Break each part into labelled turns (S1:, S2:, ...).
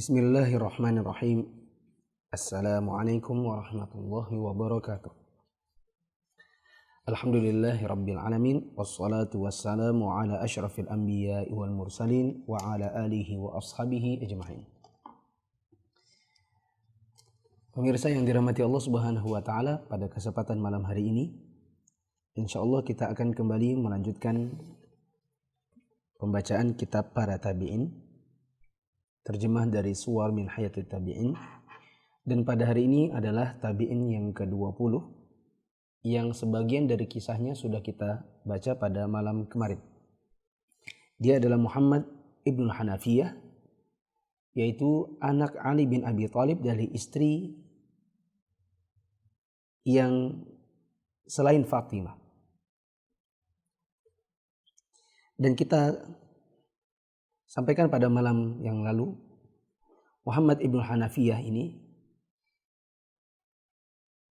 S1: Bismillahirrahmanirrahim. Assalamualaikum warahmatullahi wabarakatuh. Alhamdulillahi rabbil alamin. Wassalatu wassalamu ala ashrafil anbiya'i wal mursalin wa ala alihi wa ashabihi ajma'in. Pemirsa yang dirahmati Allah Subhanahu wa taala, pada kesempatan malam hari ini insyaallah kita akan kembali melanjutkan pembacaan kitab para tabi'in, terjemah dari Suwar min Hayatit Tabi'in, dan pada hari ini adalah tabi'in yang ke-20 yang sebagian dari kisahnya sudah kita baca pada malam kemarin. Dia adalah Muhammad ibn Hanafiyah, yaitu anak Ali bin Abi Thalib dari istri yang selain Fatimah. Dan kita sampaikan pada malam yang lalu, Muhammad ibn Hanafiyah ini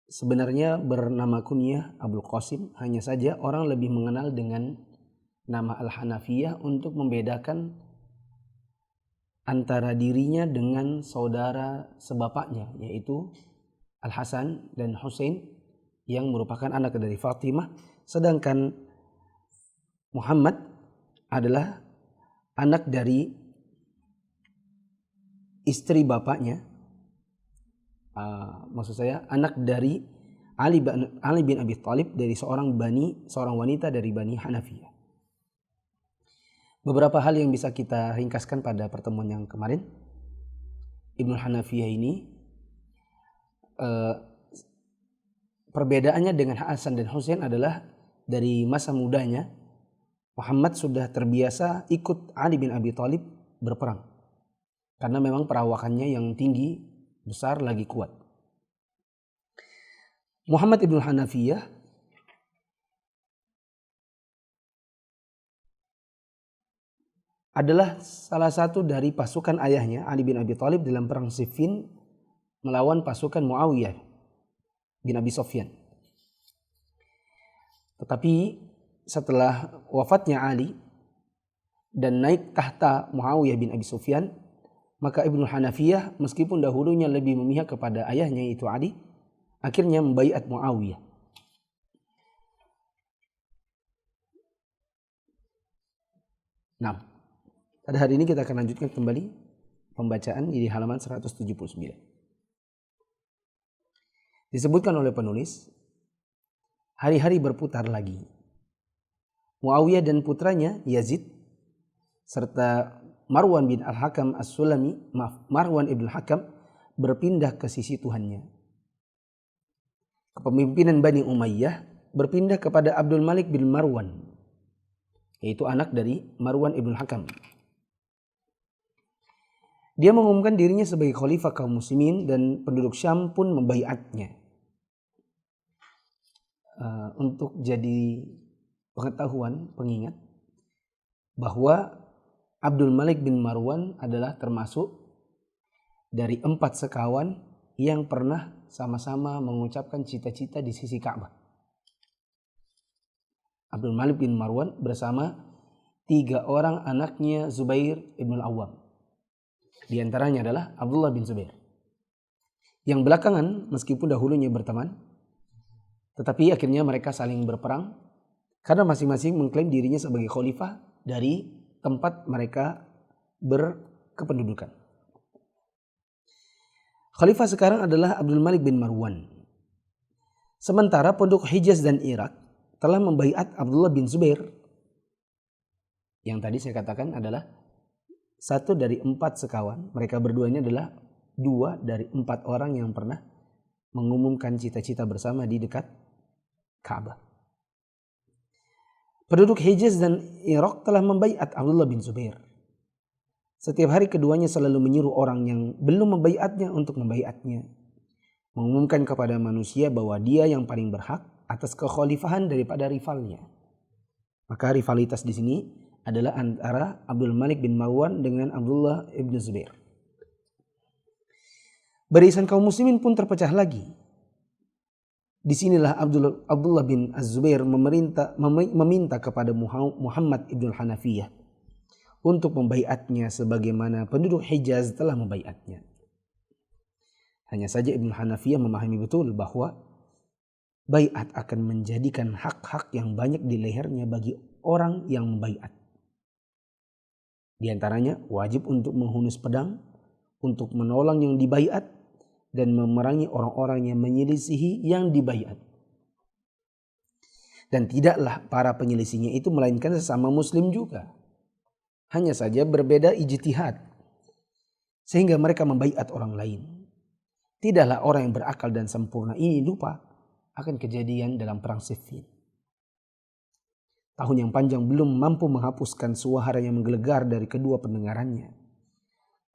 S1: sebenarnya bernama kunyah Abul Qasim, hanya saja orang lebih mengenal dengan nama Al-Hanafiyah untuk membedakan antara dirinya dengan saudara sebapaknya, yaitu Al-Hasan dan Husain yang merupakan anak dari Fatimah, sedangkan Muhammad adalah anak dari istri bapaknya, anak dari Ali bin Abi Thalib, dari seorang wanita dari Bani Hanafiyah. Beberapa hal yang bisa kita ringkaskan pada pertemuan yang kemarin. Ibnu Hanafiyah ini perbedaannya dengan Hasan dan Husain adalah dari masa mudanya Muhammad sudah terbiasa ikut Ali bin Abi Thalib berperang, karena memang perawakannya yang tinggi, besar, lagi kuat. Muhammad ibn Hanafiyah adalah salah satu dari pasukan ayahnya Ali bin Abi Thalib dalam perang Siffin melawan pasukan Muawiyah bin Abi Sufyan. Tetapi setelah wafatnya Ali dan naik tahta Muawiyah bin Abi Sufyan, maka Ibnu Hanafiyah meskipun dahulunya lebih memihak kepada ayahnya yaitu Ali, akhirnya membaiat Muawiyah. Nah, pada hari ini kita akan lanjutkan kembali pembacaan di halaman 179. Disebutkan oleh penulis, hari-hari berputar lagi. Muawiyah dan putranya Yazid serta Marwan bin Al-Hakam As-Sulami, Marwan ibn Hakam, berpindah ke sisi Tuhannya. Kepemimpinan Bani Umayyah berpindah kepada Abdul Malik bin Marwan, yaitu anak dari Marwan ibn Hakam. Dia mengumumkan dirinya sebagai khalifah kaum muslimin dan penduduk Syam pun membaiatnya. Untuk jadi pengetahuan, pengingat bahwa Abdul Malik bin Marwan adalah termasuk dari 4 sekawan yang pernah sama-sama mengucapkan cita-cita di sisi Ka'bah. Abdul Malik bin Marwan bersama 3 orang anaknya Zubair ibn al-Awwam. Di antaranya adalah Abdullah bin Zubair, yang belakangan meskipun dahulunya berteman, tetapi akhirnya mereka saling berperang karena masing-masing mengklaim dirinya sebagai khalifah dari tempat mereka berkependudukan. Khalifah sekarang adalah Abdul Malik bin Marwan. Sementara penduduk Hijaz dan Irak telah membaiat Abdullah bin Zubair, yang tadi saya katakan adalah satu dari 4 sekawan. Mereka berdua ini adalah 2 dari 4 orang yang pernah mengumumkan cita-cita bersama di dekat Ka'bah. Penduduk Hijaz dan Irak telah membaiat Abdullah bin Zubair. Setiap hari keduanya selalu menyuruh orang yang belum membaiatnya untuk membaiatnya, mengumumkan kepada manusia bahwa dia yang paling berhak atas kekhalifahan daripada rivalnya. Maka rivalitas di sini adalah antara Abdul Malik bin Marwan dengan Abdullah ibn Zubair. Barisan kaum muslimin pun terpecah lagi. Disinilah Abdullah bin Az-Zubair meminta kepada Muhammad ibn Hanafiyah untuk membaiatnya sebagaimana penduduk Hijaz telah membaiatnya. Hanya saja Ibnu Hanafiyah memahami betul bahwa baiat akan menjadikan hak-hak yang banyak di lehernya bagi orang yang membaiat. Di antaranya wajib untuk menghunus pedang, untuk menolong yang dibaiat, dan memerangi orang-orang yang menyelisihi yang dibaiat. Dan tidaklah para penyelisihnya itu melainkan sesama muslim juga. Hanya saja berbeda ijtihad. Sehingga mereka membaiat orang lain. Tidaklah orang yang berakal dan sempurna ini lupa akan kejadian dalam perang Siffin. Tahun yang panjang belum mampu menghapuskan suara yang menggelegar dari kedua pendengarannya.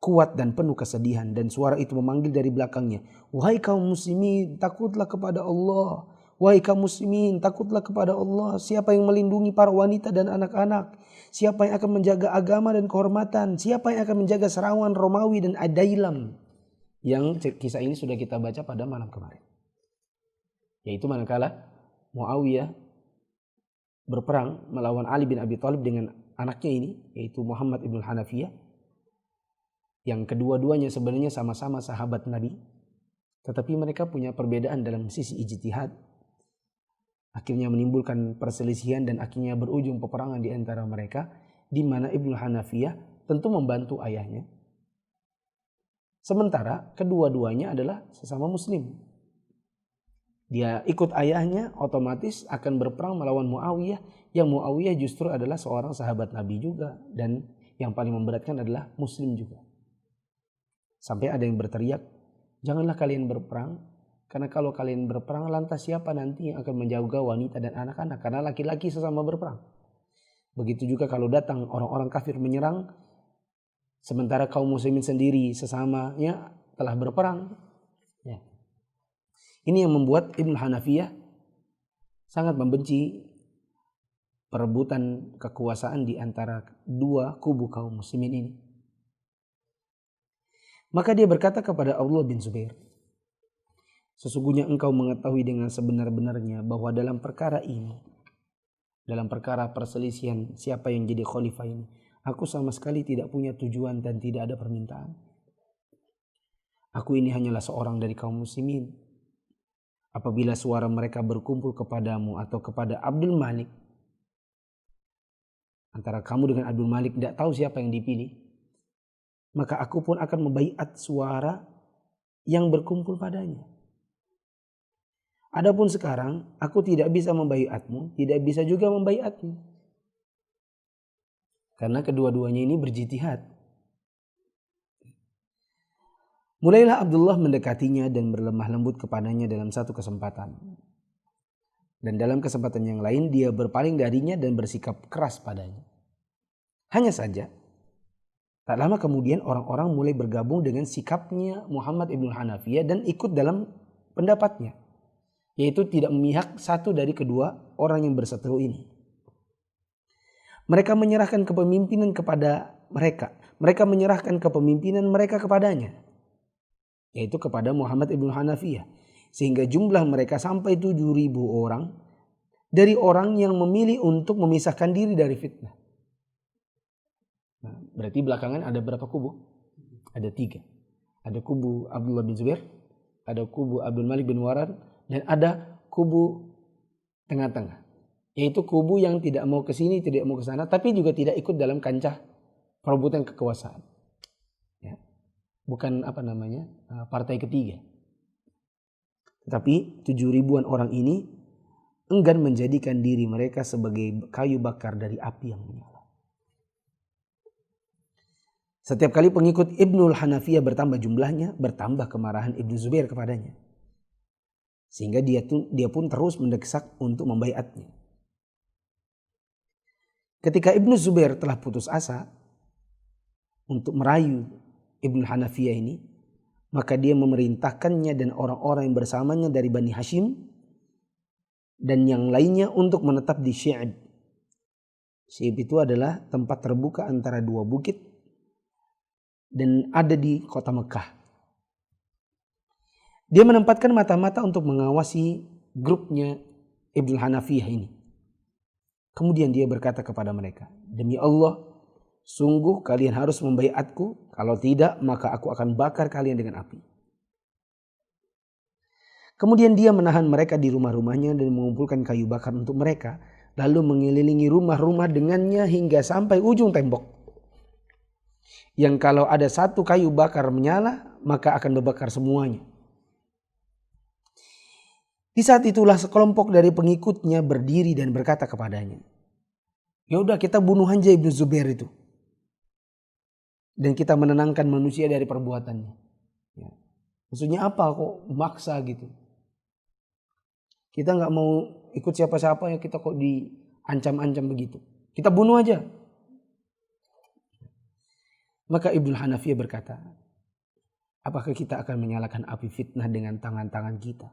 S1: Kuat dan penuh kesedihan, dan suara itu memanggil dari belakangnya, "Wahai kaum muslimin, takutlah kepada Allah. Wahai kaum muslimin, takutlah kepada Allah. Siapa yang melindungi para wanita dan anak-anak? Siapa yang akan menjaga agama dan kehormatan? Siapa yang akan menjaga serangan Romawi dan Adailam?" Yang kisah ini sudah kita baca pada malam kemarin. Yaitu manakala Muawiyah berperang melawan Ali bin Abi Thalib dengan anaknya ini, yaitu Muhammad ibn Hanafiyah. Yang kedua-duanya sebenarnya sama-sama sahabat Nabi. Tetapi mereka punya perbedaan dalam sisi ijtihad. Akhirnya menimbulkan perselisihan dan akhirnya berujung peperangan di antara mereka, di mana Ibnu Hanafiyah tentu membantu ayahnya. Sementara kedua-duanya adalah sesama muslim. Dia ikut ayahnya, otomatis akan berperang melawan Muawiyah, yang Muawiyah justru adalah seorang sahabat Nabi juga, dan yang paling memberatkan adalah muslim juga. Sampai ada yang berteriak, "Janganlah kalian berperang. Karena kalau kalian berperang, lantas siapa nanti yang akan menjaga wanita dan anak-anak? Karena laki-laki sesama berperang." Begitu juga kalau datang orang-orang kafir menyerang, sementara kaum muslimin sendiri sesamanya telah berperang. Ya. Ini yang membuat Ibnu Hanafiyah sangat membenci perebutan kekuasaan di antara dua kubu kaum muslimin ini. Maka dia berkata kepada Abdullah bin Zubair, "Sesungguhnya engkau mengetahui dengan sebenar-benarnya bahwa dalam perkara ini, dalam perkara perselisihan siapa yang jadi khalifah ini, aku sama sekali tidak punya tujuan dan tidak ada permintaan. Aku ini hanyalah seorang dari kaum muslimin. Apabila suara mereka berkumpul kepadamu atau kepada Abdul Malik, antara kamu dengan Abdul Malik tidak tahu siapa yang dipilih, maka aku pun akan membaiat suara yang berkumpul padanya. Adapun sekarang aku tidak bisa membaiatmu, tidak bisa juga membaiatmu. Karena kedua-duanya ini berjitihad." Mulailah Abdullah mendekatinya dan berlemah lembut kepadanya dalam satu kesempatan. Dan dalam kesempatan yang lain dia berpaling darinya dan bersikap keras padanya. Hanya saja, tak lama kemudian orang-orang mulai bergabung dengan sikapnya Muhammad ibn Hanafiyah dan ikut dalam pendapatnya. Yaitu tidak memihak satu dari kedua orang yang berseteru ini. Mereka menyerahkan kepemimpinan kepada mereka. Mereka menyerahkan kepemimpinan mereka kepadanya. Yaitu kepada Muhammad ibn Hanafiyah. Sehingga jumlah mereka sampai 7.000 orang. Dari orang yang memilih untuk memisahkan diri dari fitnah. Nah, berarti belakangan ada berapa kubu? Ada 3. Ada kubu Abdullah bin Zubair. Ada kubu Abdul Malik bin Warad. Dan ada kubu tengah-tengah. Yaitu kubu yang tidak mau ke sini, tidak mau ke sana, tapi juga tidak ikut dalam kancah perebutan kekuasaan. Ya. Bukan partai ketiga. Tetapi 7.000-an orang ini enggan menjadikan diri mereka sebagai kayu bakar dari api yang menyala. Setiap kali pengikut Ibnul Hanafiyah bertambah jumlahnya, bertambah kemarahan Ibnu Zubair kepadanya. Sehingga dia pun terus mendesak untuk membaiatnya. Ketika Ibnu Zubair telah putus asa untuk merayu Ibnu Hanafiyah ini, maka dia memerintahkannya dan orang-orang yang bersamanya dari Bani Hashim dan yang lainnya untuk menetap di Syi'ib. Syi'ib itu adalah tempat terbuka antara dua bukit dan ada di kota Mekah. Dia menempatkan mata-mata untuk mengawasi grupnya Ibnu Hanafiyah ini. Kemudian dia berkata kepada mereka, "Demi Allah, Sungguh kalian harus membaiatku, kalau tidak maka aku akan bakar kalian dengan api. Kemudian dia menahan mereka di rumah-rumahnya dan mengumpulkan kayu bakar untuk mereka, lalu mengelilingi rumah-rumah dengannya hingga sampai ujung tembok. Yang kalau ada satu kayu bakar menyala, maka akan membakar semuanya. Di saat itulah sekelompok dari pengikutnya berdiri dan berkata kepadanya, ya udah kita bunuh aja Ibnu Zubair itu. Dan kita menenangkan manusia dari perbuatannya. Ya. Maksudnya apa kok maksa gitu? Kita nggak mau ikut siapa-siapa ya, kita kok diancam-ancam begitu. Kita bunuh aja. Maka Ibnu Hanafiyah berkata, apakah kita akan menyalakan api fitnah dengan tangan-tangan kita?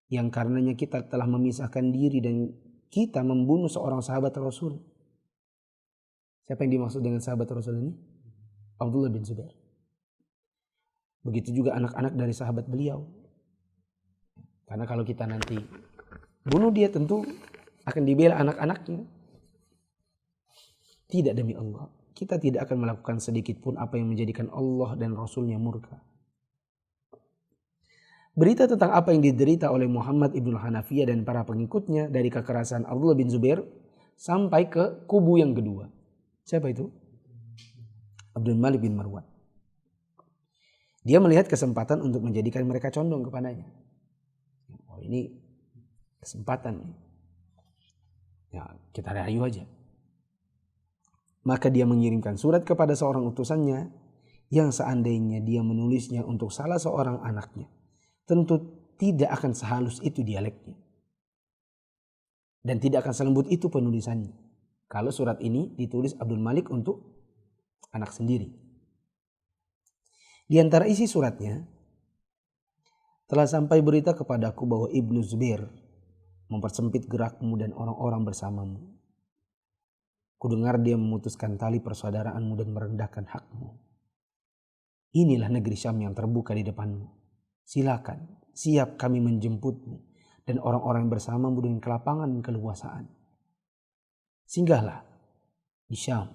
S1: Yang karenanya kita telah memisahkan diri dan kita membunuh seorang sahabat Rasul. Siapa yang dimaksud dengan sahabat Rasul ini? Abdullah bin Zubair. Begitu juga anak-anak dari sahabat beliau. Karena kalau kita nanti bunuh dia tentu akan dibela anak-anaknya. Tidak, demi Allah. Kita tidak akan melakukan sedikit pun apa yang menjadikan Allah dan Rasulnya murka. Berita tentang apa yang diderita oleh Muhammad ibn Hanafiyah dan para pengikutnya dari kekerasan Abdullah bin Zubair sampai ke kubu yang kedua. Siapa itu? Abdul Malik bin Marwan. Dia melihat kesempatan untuk menjadikan mereka condong kepadanya. Oh, ini kesempatan. Ya, kita rayu aja. Maka dia mengirimkan surat kepada seorang utusannya yang seandainya dia menulisnya untuk salah seorang anaknya, tentu tidak akan sehalus itu dialeknya. Dan tidak akan selembut itu penulisannya. Kalau surat ini ditulis Abdul Malik untuk anak sendiri. Di antara isi suratnya, telah sampai berita kepadaku bahwa Ibnu Zubair mempersempit gerakmu dan orang-orang bersamamu. Kudengar dia memutuskan tali persaudaraanmu dan merendahkan hakmu. Inilah negeri Syam yang terbuka di depanmu. Silakan, siap kami menjemputmu dan orang-orang bersamamu dengan kelapangan dan keluasaan. Singgahlah di Syam,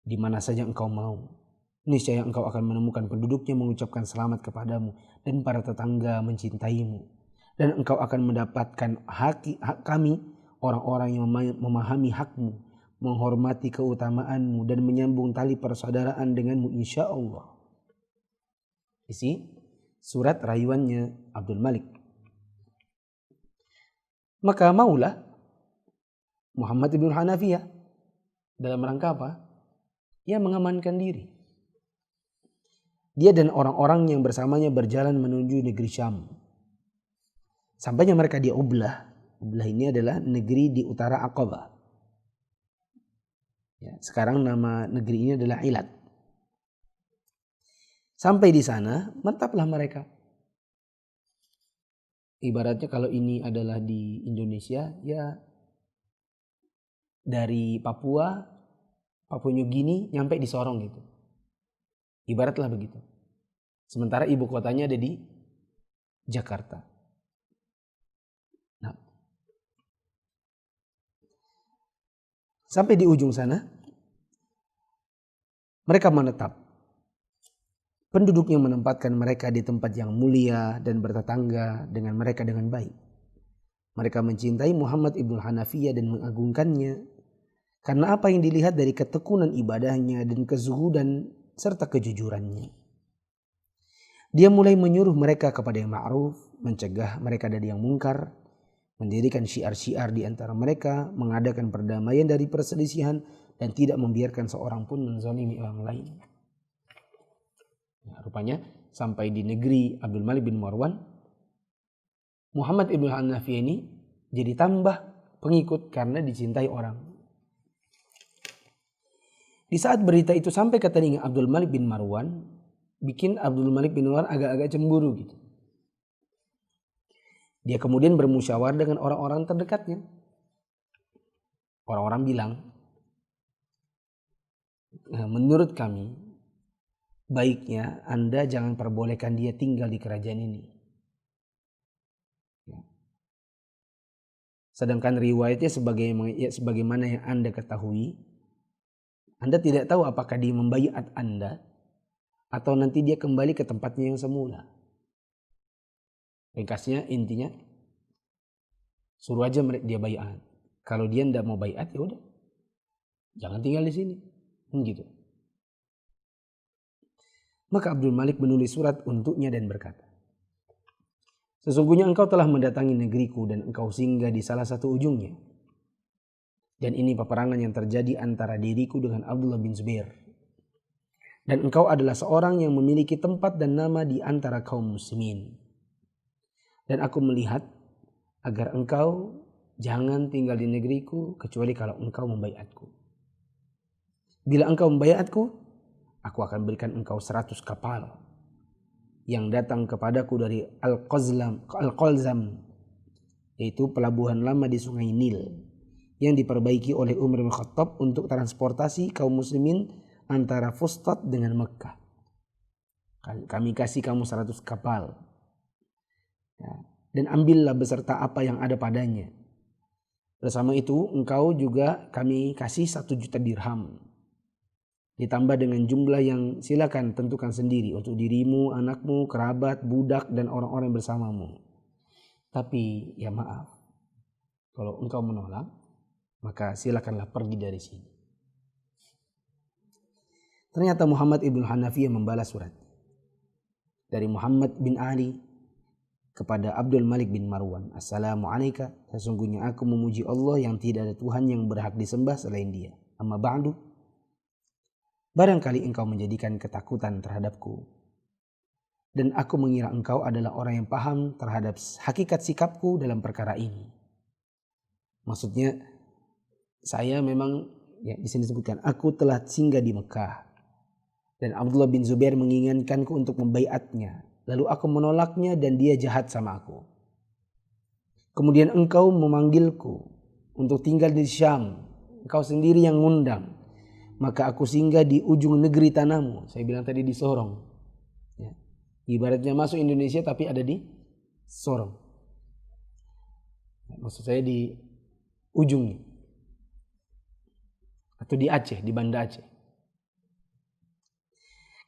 S1: di mana saja engkau mau. Niscaya engkau akan menemukan penduduknya mengucapkan selamat kepadamu dan para tetangga mencintaimu. Dan engkau akan mendapatkan hak kami, orang-orang yang memahami hakmu, menghormati keutamaanmu dan menyambung tali persaudaraan denganmu insya Allah. Isi surat rayuannya Abdul Malik. Maka maulah Muhammad ibn Hanafiyah dalam rangka apa? Ia mengamankan diri. Dia dan orang-orang yang bersamanya berjalan menuju negeri Syam. Sampainya mereka di Ublah. Ublah ini adalah negeri di utara Aqabah. Ya, sekarang nama negeri ini adalah Ilat. Sampai di sana, menetaplah mereka. Ibaratnya kalau ini adalah di Indonesia, ya dari Papua New Guinea nyampe di Sorong gitu. Ibaratlah begitu. Sementara ibu kotanya ada di Jakarta. Nah, sampai di ujung sana, mereka menetap. Penduduknya menempatkan mereka di tempat yang mulia dan bertetangga dengan mereka dengan baik. Mereka mencintai Muhammad ibn Hanafiyah dan mengagungkannya karena apa yang dilihat dari ketekunan ibadahnya dan kezuhudan serta kejujurannya. Dia mulai menyuruh mereka kepada yang ma'ruf, mencegah mereka dari yang mungkar, mendirikan syiar-syiar di antara mereka, mengadakan perdamaian dari perselisihan dan tidak membiarkan seorang pun menzalimi orang lain. Nah, rupanya sampai di negeri Abdul Malik bin Marwan, Muhammad ibn Hanafiyah ini jadi tambah pengikut karena dicintai orang. Di saat berita itu sampai ke telinga Abdul Malik bin Marwan, bikin Abdul Malik bin Marwan agak-agak cemburu gitu. Dia kemudian bermusyawarah dengan orang-orang terdekatnya. Orang-orang bilang, menurut kami, baiknya Anda jangan perbolehkan dia tinggal di kerajaan ini. Sedangkan riwayatnya sebagaimana yang Anda ketahui, Anda tidak tahu apakah dia membaiat Anda atau nanti dia kembali ke tempatnya yang semula. Ringkasnya, intinya, suruh aja dia baiat. Kalau dia tidak mau baiat, ya udah, jangan tinggal di sini. Gitu. Maka Abdul Malik menulis surat untuknya dan berkata, sesungguhnya engkau telah mendatangi negeriku dan engkau singgah di salah satu ujungnya. Dan ini peperangan yang terjadi antara diriku dengan Abdullah bin Zubair. Dan engkau adalah seorang yang memiliki tempat dan nama di antara kaum muslimin. Dan aku melihat agar engkau jangan tinggal di negeriku kecuali kalau engkau membaiatku. Bila engkau membaiatku, aku akan berikan engkau 100 kapal yang datang kepadaku dari Al-Qalzam, yaitu pelabuhan lama di Sungai Nil yang diperbaiki oleh Umar bin Khattab untuk transportasi kaum muslimin antara Fustat dengan Mekah. Kami kasih kamu 100 kapal. Ya. Dan ambillah beserta apa yang ada padanya. Bersama itu engkau juga kami kasih 1 juta dirham. Ditambah dengan jumlah yang silakan tentukan sendiri untuk dirimu, anakmu, kerabat, budak, dan orang-orang bersamamu. Tapi ya maaf, kalau engkau menolak, maka silakanlah pergi dari sini. Ternyata Muhammad ibn Hanafiyah membalas surat dari Muhammad bin Ali kepada Abdul Malik bin Marwan. Assalamualaikum, sesungguhnya aku memuji Allah yang tidak ada Tuhan yang berhak disembah selain Dia. Amma ba'du, barangkali engkau menjadikan ketakutan terhadapku, dan aku mengira engkau adalah orang yang paham terhadap hakikat sikapku dalam perkara ini. Maksudnya, saya memang, ya di sini disebutkan, aku telah singgah di Mekah, dan Abdullah bin Zubair menginginkanku untuk membaiatnya. Lalu aku menolaknya dan dia jahat sama aku. Kemudian engkau memanggilku untuk tinggal di Syam. Engkau sendiri yang ngundang. Maka aku singgah di ujung negeri tanahmu. Saya bilang tadi di Sorong. Ya. Ibaratnya masuk Indonesia tapi ada di Sorong. Maksud saya di ujungnya. Atau di Aceh, di Banda Aceh.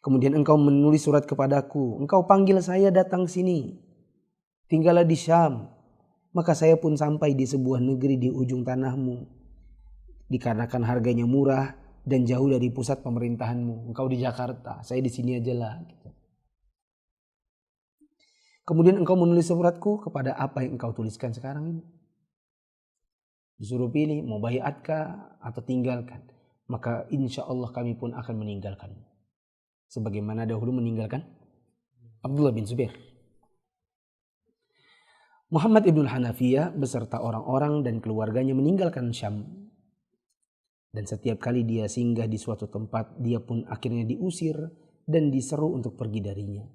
S1: Kemudian engkau menulis surat kepadaku. Engkau panggil saya datang sini. Tinggallah di Syam. Maka saya pun sampai di sebuah negeri di ujung tanahmu. Dikarenakan harganya murah dan jauh dari pusat pemerintahanmu. Engkau di Jakarta, saya di sini aja lah. Kemudian engkau menulis suratku kepada apa yang engkau tuliskan sekarang ini. Disuruh pilih, mau baiatkah atau tinggalkan. Maka insya Allah kami pun akan meninggalkanmu. Sebagaimana dahulu meninggalkan Abdullah bin Zubair. Muhammad ibn Hanafiyah beserta orang-orang dan keluarganya meninggalkan Syam. Dan setiap kali dia singgah di suatu tempat, dia pun akhirnya diusir dan diseru untuk pergi darinya.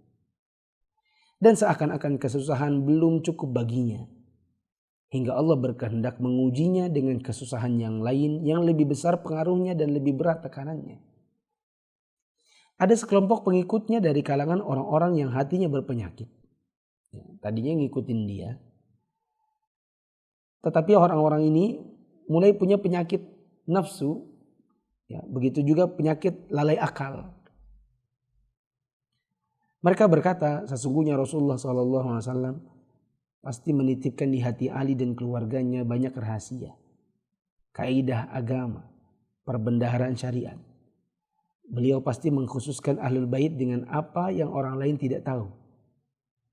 S1: Dan seakan-akan kesusahan belum cukup baginya, hingga Allah berkehendak mengujinya dengan kesusahan yang lain yang lebih besar pengaruhnya dan lebih berat tekanannya. Ada sekelompok pengikutnya dari kalangan orang-orang yang hatinya berpenyakit. Ya, tadinya ngikutin dia. Tetapi orang-orang ini mulai punya penyakit nafsu. Ya, begitu juga penyakit lalai akal. Mereka berkata, sesungguhnya Rasulullah SAW pasti menitipkan di hati Ali dan keluarganya banyak rahasia, kaidah agama, perbendaharaan syariat. Beliau pasti mengkhususkan Ahlul Bait dengan apa yang orang lain tidak tahu.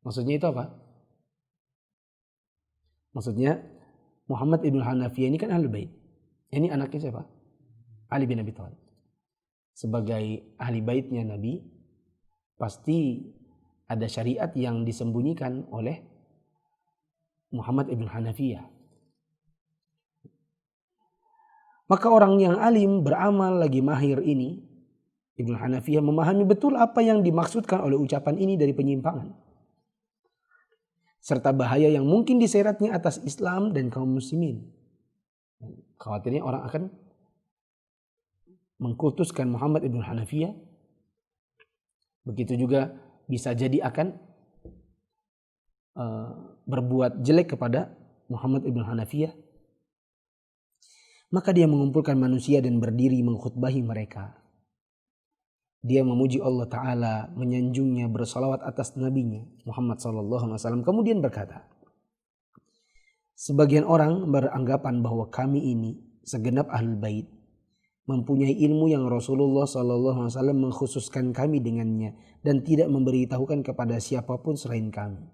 S1: Maksudnya itu apa? Maksudnya Muhammad ibn Hanafiyah ini kan Ahlul Bait. Ini anaknya siapa? Ali bin Abi Thalib. Sebagai ahli baitnya Nabi, pasti ada syariat yang disembunyikan oleh Muhammad ibn Hanafiyah. Maka orang yang alim, beramal, lagi mahir ini, Ibnu Hanafiyah memahami betul apa yang dimaksudkan oleh ucapan ini dari penyimpangan. Serta bahaya yang mungkin diseratnya atas Islam dan kaum muslimin. Khawatirnya orang akan mengkultuskan Muhammad ibn Hanafiyah. Begitu juga bisa jadi akan berbuat jelek kepada Muhammad ibn Hanafiyah. Maka dia mengumpulkan manusia dan berdiri mengkhutbahi mereka. Dia memuji Allah Ta'ala, menyanjungnya, bersalawat atas nabinya Muhammad SAW. Kemudian berkata, sebagian orang beranggapan bahwa kami ini segenap ahlul bait mempunyai ilmu yang Rasulullah SAW mengkhususkan kami dengannya dan tidak memberitahukan kepada siapapun selain kami.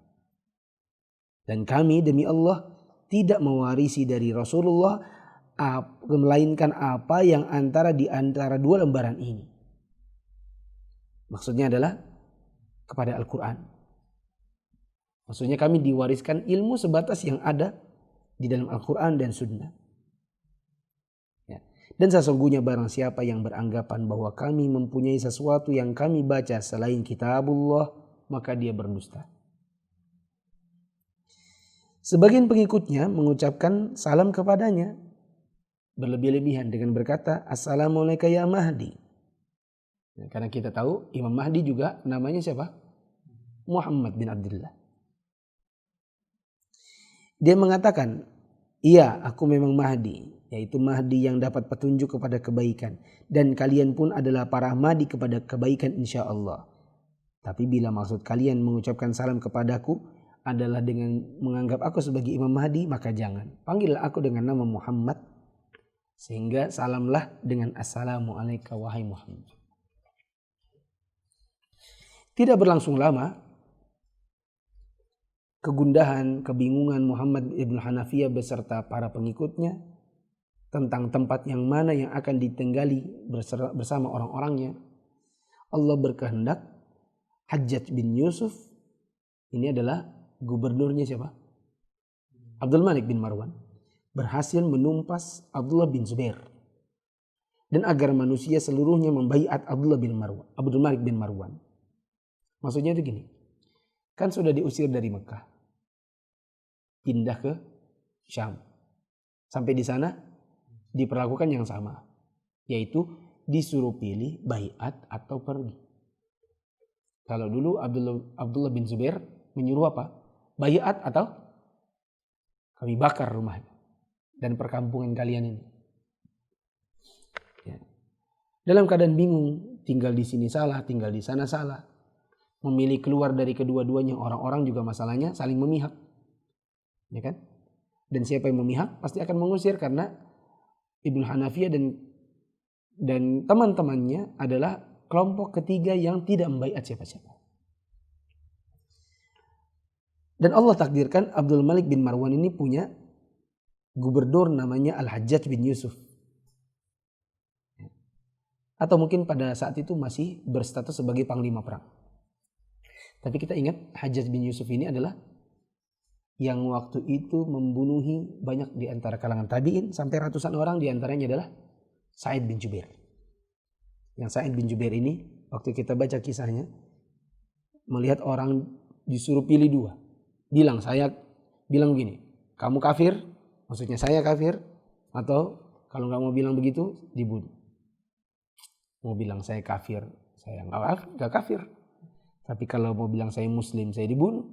S1: Dan kami demi Allah tidak mewarisi dari Rasulullah melainkan apa yang di antara dua lembaran ini. Maksudnya adalah kepada Al-Quran. Maksudnya kami diwariskan ilmu sebatas yang ada di dalam Al-Quran dan Sunnah. Ya. Dan sesungguhnya barang siapa yang beranggapan bahwa kami mempunyai sesuatu yang kami baca selain kitabullah, maka dia berdusta. Sebagian pengikutnya mengucapkan salam kepadanya berlebih-lebihan dengan berkata, Assalamualaikum ya Mahdi. Ya, karena kita tahu Imam Mahdi juga namanya siapa? Muhammad bin Abdullah. Dia mengatakan, iya aku memang Mahdi, yaitu Mahdi yang dapat petunjuk kepada kebaikan. Dan kalian pun adalah para Mahdi kepada kebaikan insya Allah. Tapi bila maksud kalian mengucapkan salam kepadaku adalah dengan menganggap aku sebagai Imam Mahdi, maka jangan. Panggillah aku dengan nama Muhammad. Sehingga salamlah dengan Assalamualaikum wahai Muhammad. Tidak berlangsung lama, kegundahan, kebingungan Muhammad ibn Hanafiyah beserta para pengikutnya tentang tempat yang mana yang akan ditenggali bersama orang-orangnya. Allah berkehendak Hajjaj bin Yusuf, ini adalah gubernurnya siapa? Abdul Malik bin Marwan, berhasil menumpas Abdullah bin Zubair. Dan agar manusia seluruhnya membaiat Abdul Malik bin Marwan. Maksudnya itu gini, kan sudah diusir dari Mekah, pindah ke Syam. Sampai di sana diperlakukan yang sama, yaitu disuruh pilih baiat atau pergi. Kalau dulu Abdullah bin Zubair menyuruh apa? Baiat atau kami bakar rumahnya dan perkampungan kalian ini. Ya. Dalam keadaan bingung, tinggal di sini salah, tinggal di sana salah. Memilih keluar dari kedua-duanya, orang-orang juga masalahnya saling memihak. Ya kan? Dan siapa yang memihak pasti akan mengusir, karena Ibnu Hanafiyah dan teman-temannya adalah kelompok ketiga yang tidak membaiat siapa-siapa. Dan Allah takdirkan Abdul Malik bin Marwan ini punya gubernur namanya Al-Hajjaj bin Yusuf. Atau mungkin pada saat itu masih berstatus sebagai panglima perang. Tapi kita ingat Hajjaj bin Yusuf ini adalah yang waktu itu membunuhi banyak di antara kalangan tabi'in, sampai ratusan orang, di antaranya adalah Sa'id bin Jubair. Yang Sa'id bin Jubair ini waktu kita baca kisahnya, melihat orang disuruh pilih dua. Bilang gini, kamu kafir, maksudnya saya kafir, atau kalau nggak mau bilang begitu dibunuh. Mau bilang saya kafir, saya nggak kafir. Tapi kalau mau bilang saya muslim, saya dibunuh.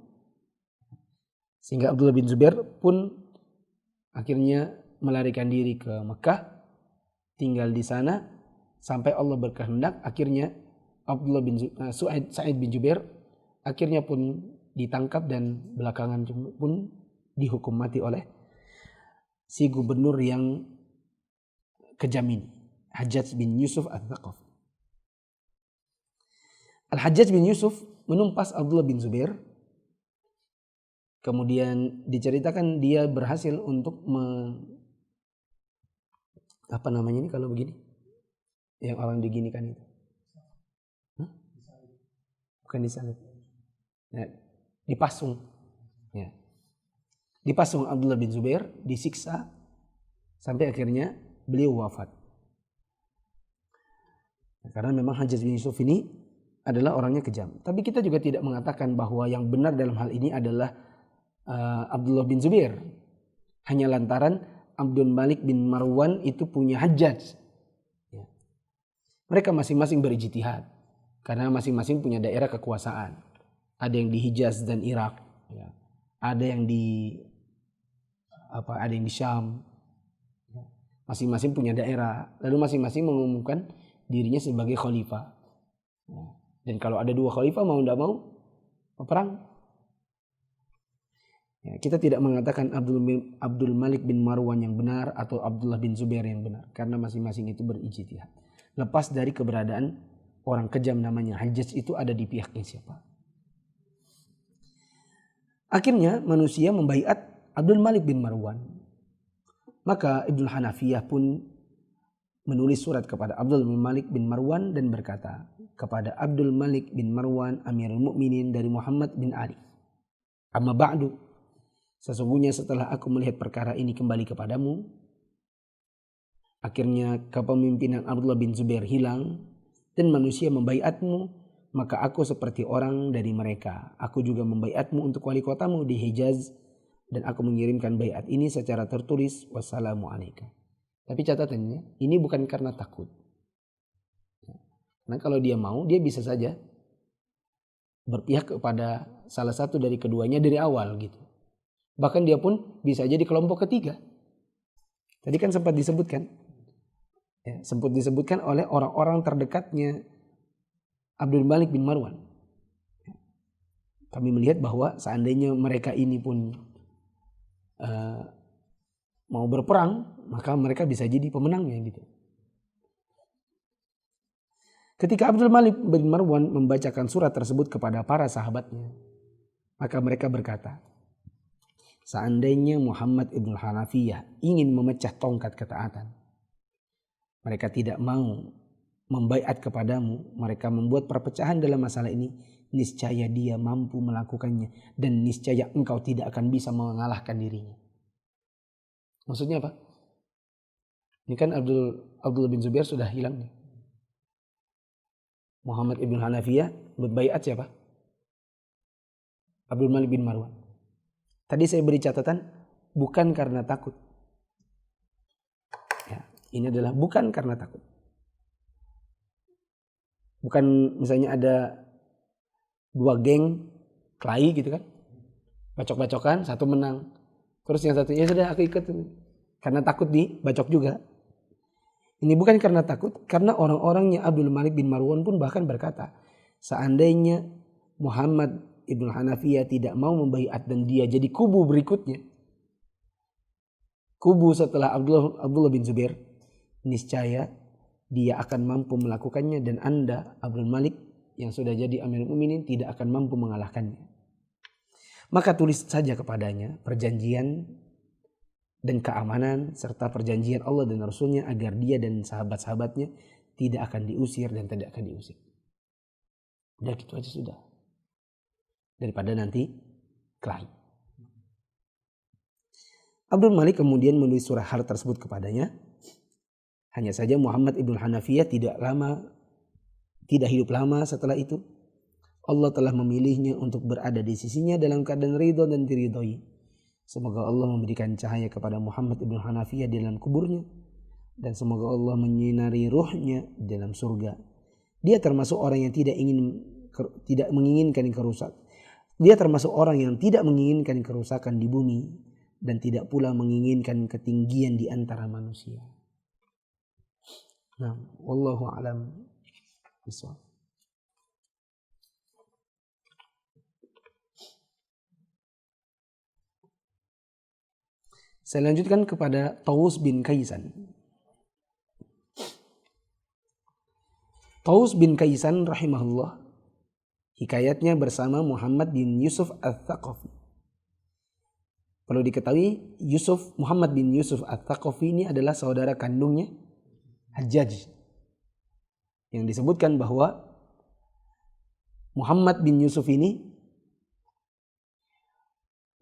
S1: Sehingga Abdullah bin Zubair pun akhirnya melarikan diri ke Mekah, tinggal di sana sampai Allah berkehendak. Akhirnya Sa'id bin Jubair akhirnya pun ditangkap dan belakangan pun dihukum mati oleh si gubernur yang kejam ini, Hajjaj bin Yusuf Al-Thaqafi. Al-Hajjaj bin Yusuf menumpas Abdullah bin Zubair. Kemudian diceritakan dia berhasil untuk apa namanya ini kalau begini? Yang orang diginikan itu. Bukan disalib. Ya, dipasung. Ya. Dipasung Abdullah bin Zubair, disiksa sampai akhirnya beliau wafat. Karena memang Hajjaj bin Yusuf ini adalah orangnya kejam. Tapi kita juga tidak mengatakan bahwa yang benar dalam hal ini adalah Abdullah bin Zubair. Hanya lantaran Abdul Malik bin Marwan itu punya Hajjaj. Ya. Mereka masing-masing berijtihad. Karena masing-masing punya daerah kekuasaan. Ada yang di Hijaz dan Irak. Ya. Ada yang di Syam. Ya. Masing-masing punya daerah. Lalu masing-masing mengumumkan dirinya sebagai khalifah. Dan kalau ada 2 khalifah mau tidak mau perang. Ya, kita tidak mengatakan Abdul Malik bin Marwan yang benar atau Abdullah bin Zubair yang benar. Karena masing-masing itu berijtihad. Lepas dari keberadaan orang kejam namanya Hajjaj itu ada di pihaknya siapa. Akhirnya manusia membaiat Abdul Malik bin Marwan. Maka Ibnu Hanafiyah pun menulis surat kepada Abdul Malik bin Marwan dan berkata, kepada Abdul Malik bin Marwan Amirul Mukminin dari Muhammad bin Ali. Amma ba'du, sesungguhnya setelah aku melihat perkara ini kembali kepadamu, akhirnya kepemimpinan Abdullah bin Zubair hilang dan manusia membaiatmu, maka aku seperti orang dari mereka. Aku juga membaiatmu untuk wali kotamu di Hijaz dan aku mengirimkan baiat ini secara tertulis. Wassalamualaikum. Tapi catatannya, ini bukan karena takut. Nah, kalau dia mau, dia bisa saja berpihak kepada salah satu dari keduanya dari awal gitu. Bahkan dia pun bisa jadi kelompok ketiga. Tadi kan sempat disebutkan. Ya, sempat disebutkan oleh orang-orang terdekatnya Abdul Malik bin Marwan. Kami melihat bahwa seandainya mereka ini pun mau berperang, maka mereka bisa jadi pemenangnya gitu. Ketika Abdul Malik bin Marwan membacakan surat tersebut kepada para sahabatnya, maka mereka berkata, seandainya Muhammad ibn Hanafiyah ingin memecah tongkat ketaatan, mereka tidak mau membaiat kepadamu, mereka membuat perpecahan dalam masalah ini, niscaya dia mampu melakukannya dan niscaya engkau tidak akan bisa mengalahkan dirinya. Maksudnya apa? Ini kan Abdullah bin Zubair sudah hilang nih. Muhammad ibn Hanafiyah berbaiat siapa? Abdul Malik bin Marwan. Tadi saya beri catatan bukan karena takut. Ya, ini adalah bukan karena takut. Bukan misalnya ada 2 geng kelahi gitu kan. Bacok-bacokan, satu menang. Terus yang satunya sudah aku ikut. Karena takut dibacok juga. Ini bukan karena takut. Karena orang-orangnya Abdul Malik bin Marwan pun bahkan berkata, seandainya Muhammad ibn Hanafiyah tidak mau membaiat dan dia jadi kubu berikutnya, kubu setelah Abdullah bin Zubair, niscaya dia akan mampu melakukannya dan Anda Abdul Malik yang sudah jadi Amirul Mukminin tidak akan mampu mengalahkannya. Maka tulis saja kepadanya perjanjian dan keamanan serta perjanjian Allah dan Rasulnya agar dia dan sahabat-sahabatnya tidak akan diusir dan tidak akan diusir. Udah gitu aja sudah. Daripada nanti kelahi. Abdul Malik kemudian menulis surah hal tersebut kepadanya. Hanya saja Muhammad ibn Hanafiyah tidak hidup lama setelah itu. Allah telah memilihnya untuk berada di sisinya dalam keadaan ridho dan diridhoi. Semoga Allah memberikan cahaya kepada Muhammad ibn Hanafiyah di dalam kuburnya. Dan semoga Allah menyinari ruhnya di dalam surga. Dia termasuk orang yang tidak menginginkan kerusakan. Dia termasuk orang yang tidak menginginkan kerusakan di bumi. Dan tidak pula menginginkan ketinggian di antara manusia. Nah, wallahu a'lam bishawab. Saya lanjutkan kepada Taus bin Kaisan. Taus bin Kaisan rahimahullah, hikayatnya bersama Muhammad bin Yusuf al-Thaqafi. Perlu diketahui Muhammad bin Yusuf al-Thaqafi ini adalah saudara kandungnya Hajjaj. Yang disebutkan bahwa Muhammad bin Yusuf ini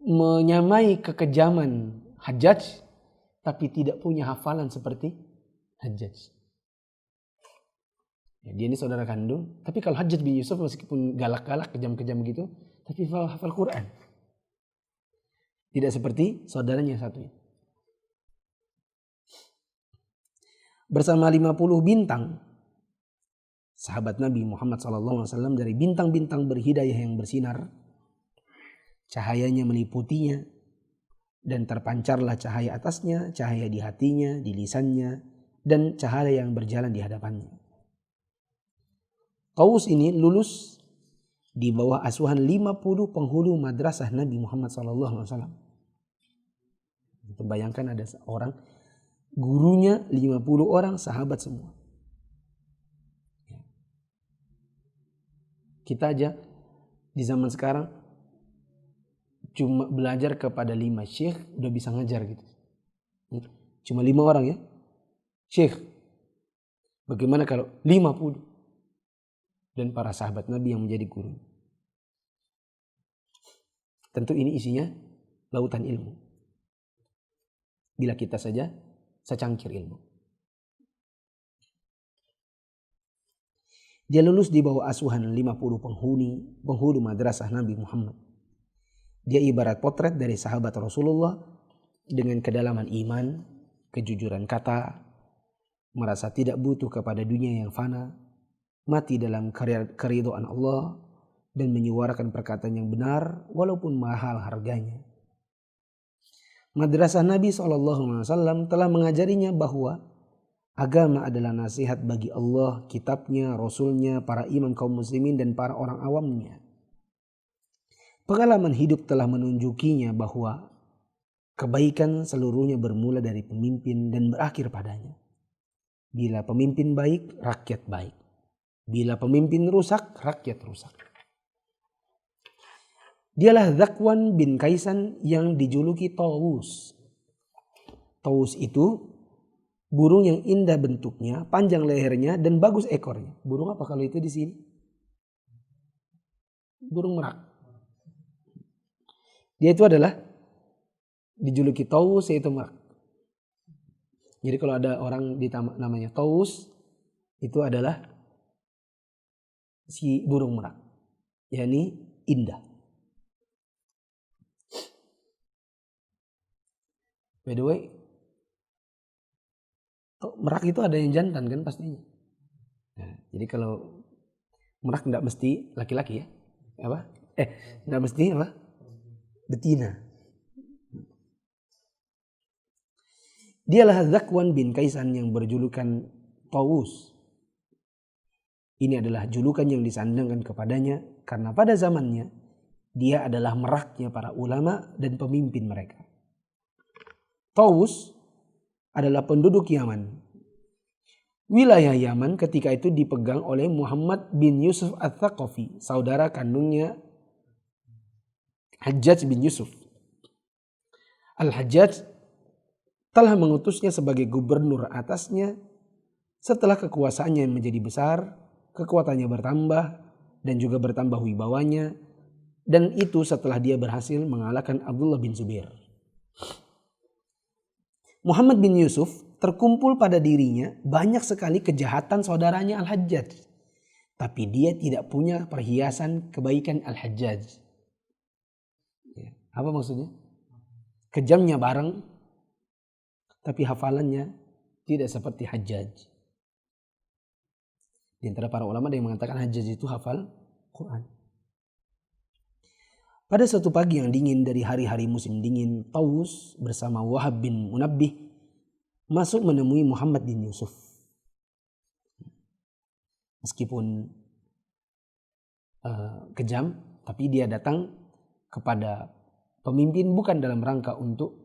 S1: menyamai kekejaman Hajjaj, tapi tidak punya hafalan seperti Hajjaj. Ya, dia ini saudara kandung, tapi kalau Hajjaj bin Yusuf meskipun galak-galak, kejam-kejam gitu, tapi hafal Quran. Tidak seperti saudaranya satu. Bersama 50 bintang, sahabat Nabi Muhammad SAW dari bintang-bintang berhidayah yang bersinar, cahayanya meliputinya, dan terpancarlah cahaya atasnya, cahaya di hatinya, di lisannya, dan cahaya yang berjalan di hadapannya. Taus ini lulus di bawah asuhan 50 penghulu madrasah Nabi Muhammad SAW. Bayangkan ada seorang, gurunya 50 orang, sahabat semua. Kita aja di zaman sekarang cuma belajar kepada 5 syekh udah bisa ngajar gitu. Cuma 5 orang ya syekh. Bagaimana kalau 50 dan para sahabat Nabi yang menjadi guru? Tentu ini isinya lautan ilmu. Bila kita saja secangkir ilmu. Dia lulus di bawah asuhan 50 penghulu madrasah Nabi Muhammad. Dia ibarat potret dari sahabat Rasulullah dengan kedalaman iman, kejujuran kata, merasa tidak butuh kepada dunia yang fana, mati dalam keridhaan Allah, dan menyuarakan perkataan yang benar walaupun mahal harganya. Madrasah Nabi SAW telah mengajarinya bahwa agama adalah nasihat bagi Allah, kitabnya, Rasulnya, para imam kaum muslimin, dan para orang awamnya. Pengalaman hidup telah menunjukinya bahwa kebaikan seluruhnya bermula dari pemimpin dan berakhir padanya. Bila pemimpin baik, rakyat baik. Bila pemimpin rusak, rakyat rusak. Dialah Zakwan bin Kaisan yang dijuluki Taus. Taus itu burung yang indah bentuknya, panjang lehernya, dan bagus ekornya. Burung apa kalau itu di sini? Burung merak. Dia itu adalah dijuluki Taus, yaitu merak. Jadi kalau ada orang namanya Taus, itu adalah si burung merak, yakni indah. By the way, merak itu ada yang jantan kan pastinya. Nah, jadi kalau merak tidak mesti laki-laki ya, tidak mesti apa? Betina. Dialah Zakwan bin Kaisan yang berjulukan Taus. Ini adalah julukan yang disandangkan kepadanya karena pada zamannya dia adalah meraknya para ulama dan pemimpin mereka. Taus adalah penduduk Yaman. Wilayah Yaman ketika itu dipegang oleh Muhammad bin Yusuf Ats-Tsaqafi, saudara kandungnya Hajjaj bin Yusuf. Al-Hajjaj telah mengutusnya sebagai gubernur atasnya. Setelah kekuasaannya menjadi besar, kekuatannya bertambah dan juga bertambah wibawanya. Dan itu setelah dia berhasil mengalahkan Abdullah bin Zubair. Muhammad bin Yusuf terkumpul pada dirinya banyak sekali kejahatan saudaranya Al-Hajjaj. Tapi dia tidak punya perhiasan kebaikan Al-Hajjaj. Apa maksudnya? Kejamnya bareng, tapi hafalannya tidak seperti Hajjaj. Di antara para ulama ada yang mengatakan Hajjaj itu hafal Quran. Pada suatu pagi yang dingin dari hari-hari musim dingin, Taus bersama Wahab bin Munabbih masuk menemui Muhammad bin Yusuf. Meskipun kejam, tapi dia datang kepada pemimpin bukan dalam rangka untuk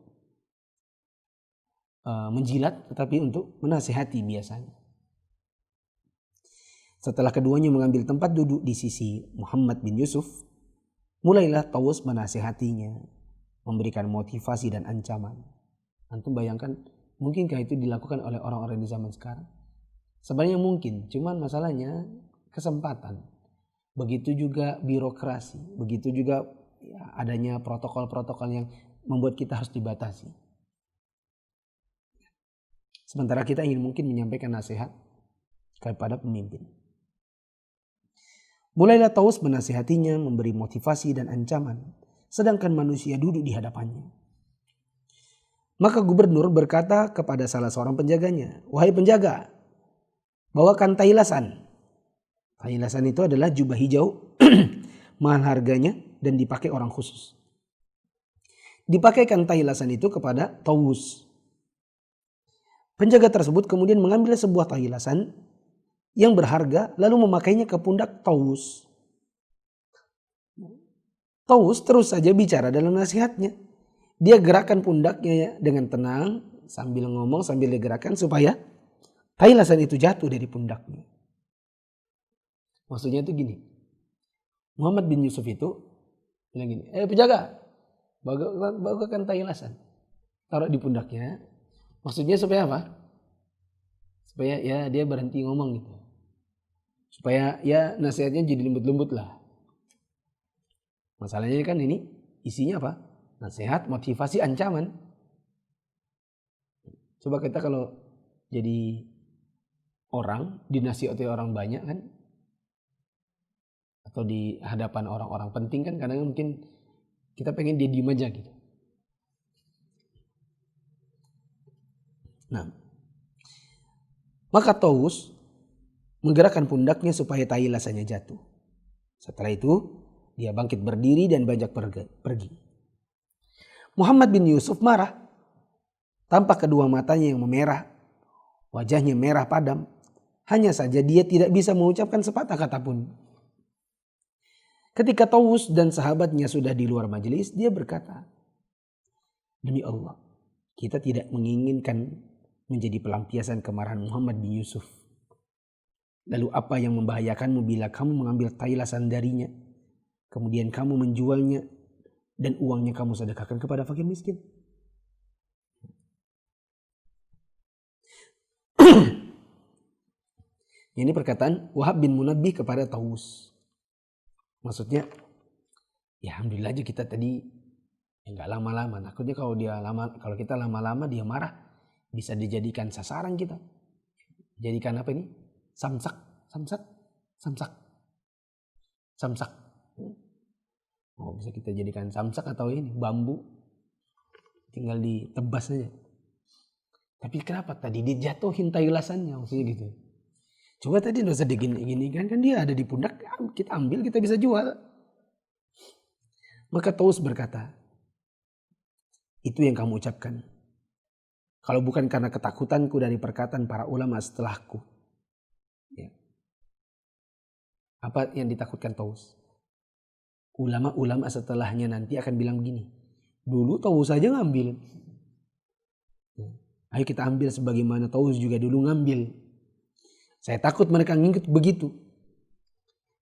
S1: menjilat, tetapi untuk menasihati biasanya. Setelah keduanya mengambil tempat duduk di sisi Muhammad bin Yusuf, mulailah Taus menasihatinya, memberikan motivasi dan ancaman. Antum bayangkan, mungkinkah itu dilakukan oleh orang-orang di zaman sekarang? Sebenarnya mungkin, cuman masalahnya kesempatan. Begitu juga birokrasi, begitu juga adanya protokol-protokol yang membuat kita harus dibatasi. Sementara kita ingin mungkin menyampaikan nasihat kepada pemimpin. Mulailah Taus menasihatinya, memberi motivasi dan ancaman, sedangkan manusia duduk di hadapannya. Maka gubernur berkata kepada salah seorang penjaganya, "Wahai penjaga, bawakan tailasan." Tailasan itu adalah jubah hijau, mahal harganya dan dipakai orang khusus. Dipakaikan tai lasan itu kepada Tawus. Penjaga tersebut kemudian mengambil sebuah tai lasan yang berharga lalu memakainya ke pundak Tawus. Tawus terus saja bicara dalam nasihatnya. Dia gerakkan pundaknya dengan tenang sambil ngomong, sambil digerakkan supaya tai lasan itu jatuh dari pundaknya. Maksudnya itu gini. Muhammad bin Yusuf itu bilang gini, penjaga, bagakan tai lasan. Taruh di pundaknya. Maksudnya supaya apa? Supaya ya dia berhenti ngomong gitu. Supaya ya nasihatnya jadi lembut-lembut lah. Masalahnya kan ini isinya apa? Nasihat, motivasi, ancaman. Coba kita kalau jadi orang, dinasihati orang banyak kan, atau di hadapan orang-orang penting kan kadang mungkin kita pengen dia diem aja gitu. Nah, maka Tawus menggerakkan pundaknya supaya tai lasannya jatuh. Setelah itu dia bangkit berdiri dan beranjak pergi. Muhammad bin Yusuf marah. Tampak kedua matanya yang memerah, wajahnya merah padam. Hanya saja dia tidak bisa mengucapkan sepatah kata pun. Ketika Tawus dan sahabatnya sudah di luar majelis, dia berkata, demi Allah, kita tidak menginginkan menjadi pelampiasan kemarahan Muhammad bin Yusuf. Lalu apa yang membahayakanmu bila kamu mengambil tai lasan darinya, kemudian kamu menjualnya dan uangnya kamu sedekahkan kepada fakir miskin? Ini perkataan Wahab bin Munabbih kepada Tawus. Maksudnya, ya alhamdulillah aja kita tadi enggak lama-lama. Takutnya kalau kita lama-lama dia marah, bisa dijadikan sasaran kita. Jadikan apa ini? Samsak. Oh, bisa kita jadikan samsak atau ini bambu, tinggal ditebas saja. Tapi kenapa tadi dijatuhin tai lasannya, maksudnya gitu. Coba tadi nggak usah digini kan dia ada di pundak, kita ambil, kita bisa jual. Maka Tawus berkata, itu yang kamu ucapkan. Kalau bukan karena ketakutanku dari perkataan para ulama setelahku. Ya. Apa yang ditakutkan Tawus? Ulama-ulama setelahnya nanti akan bilang begini. Dulu Tawus saja ngambil. Ya. Ayo kita ambil sebagaimana Tawus juga dulu ngambil. Saya takut mereka ngikut begitu.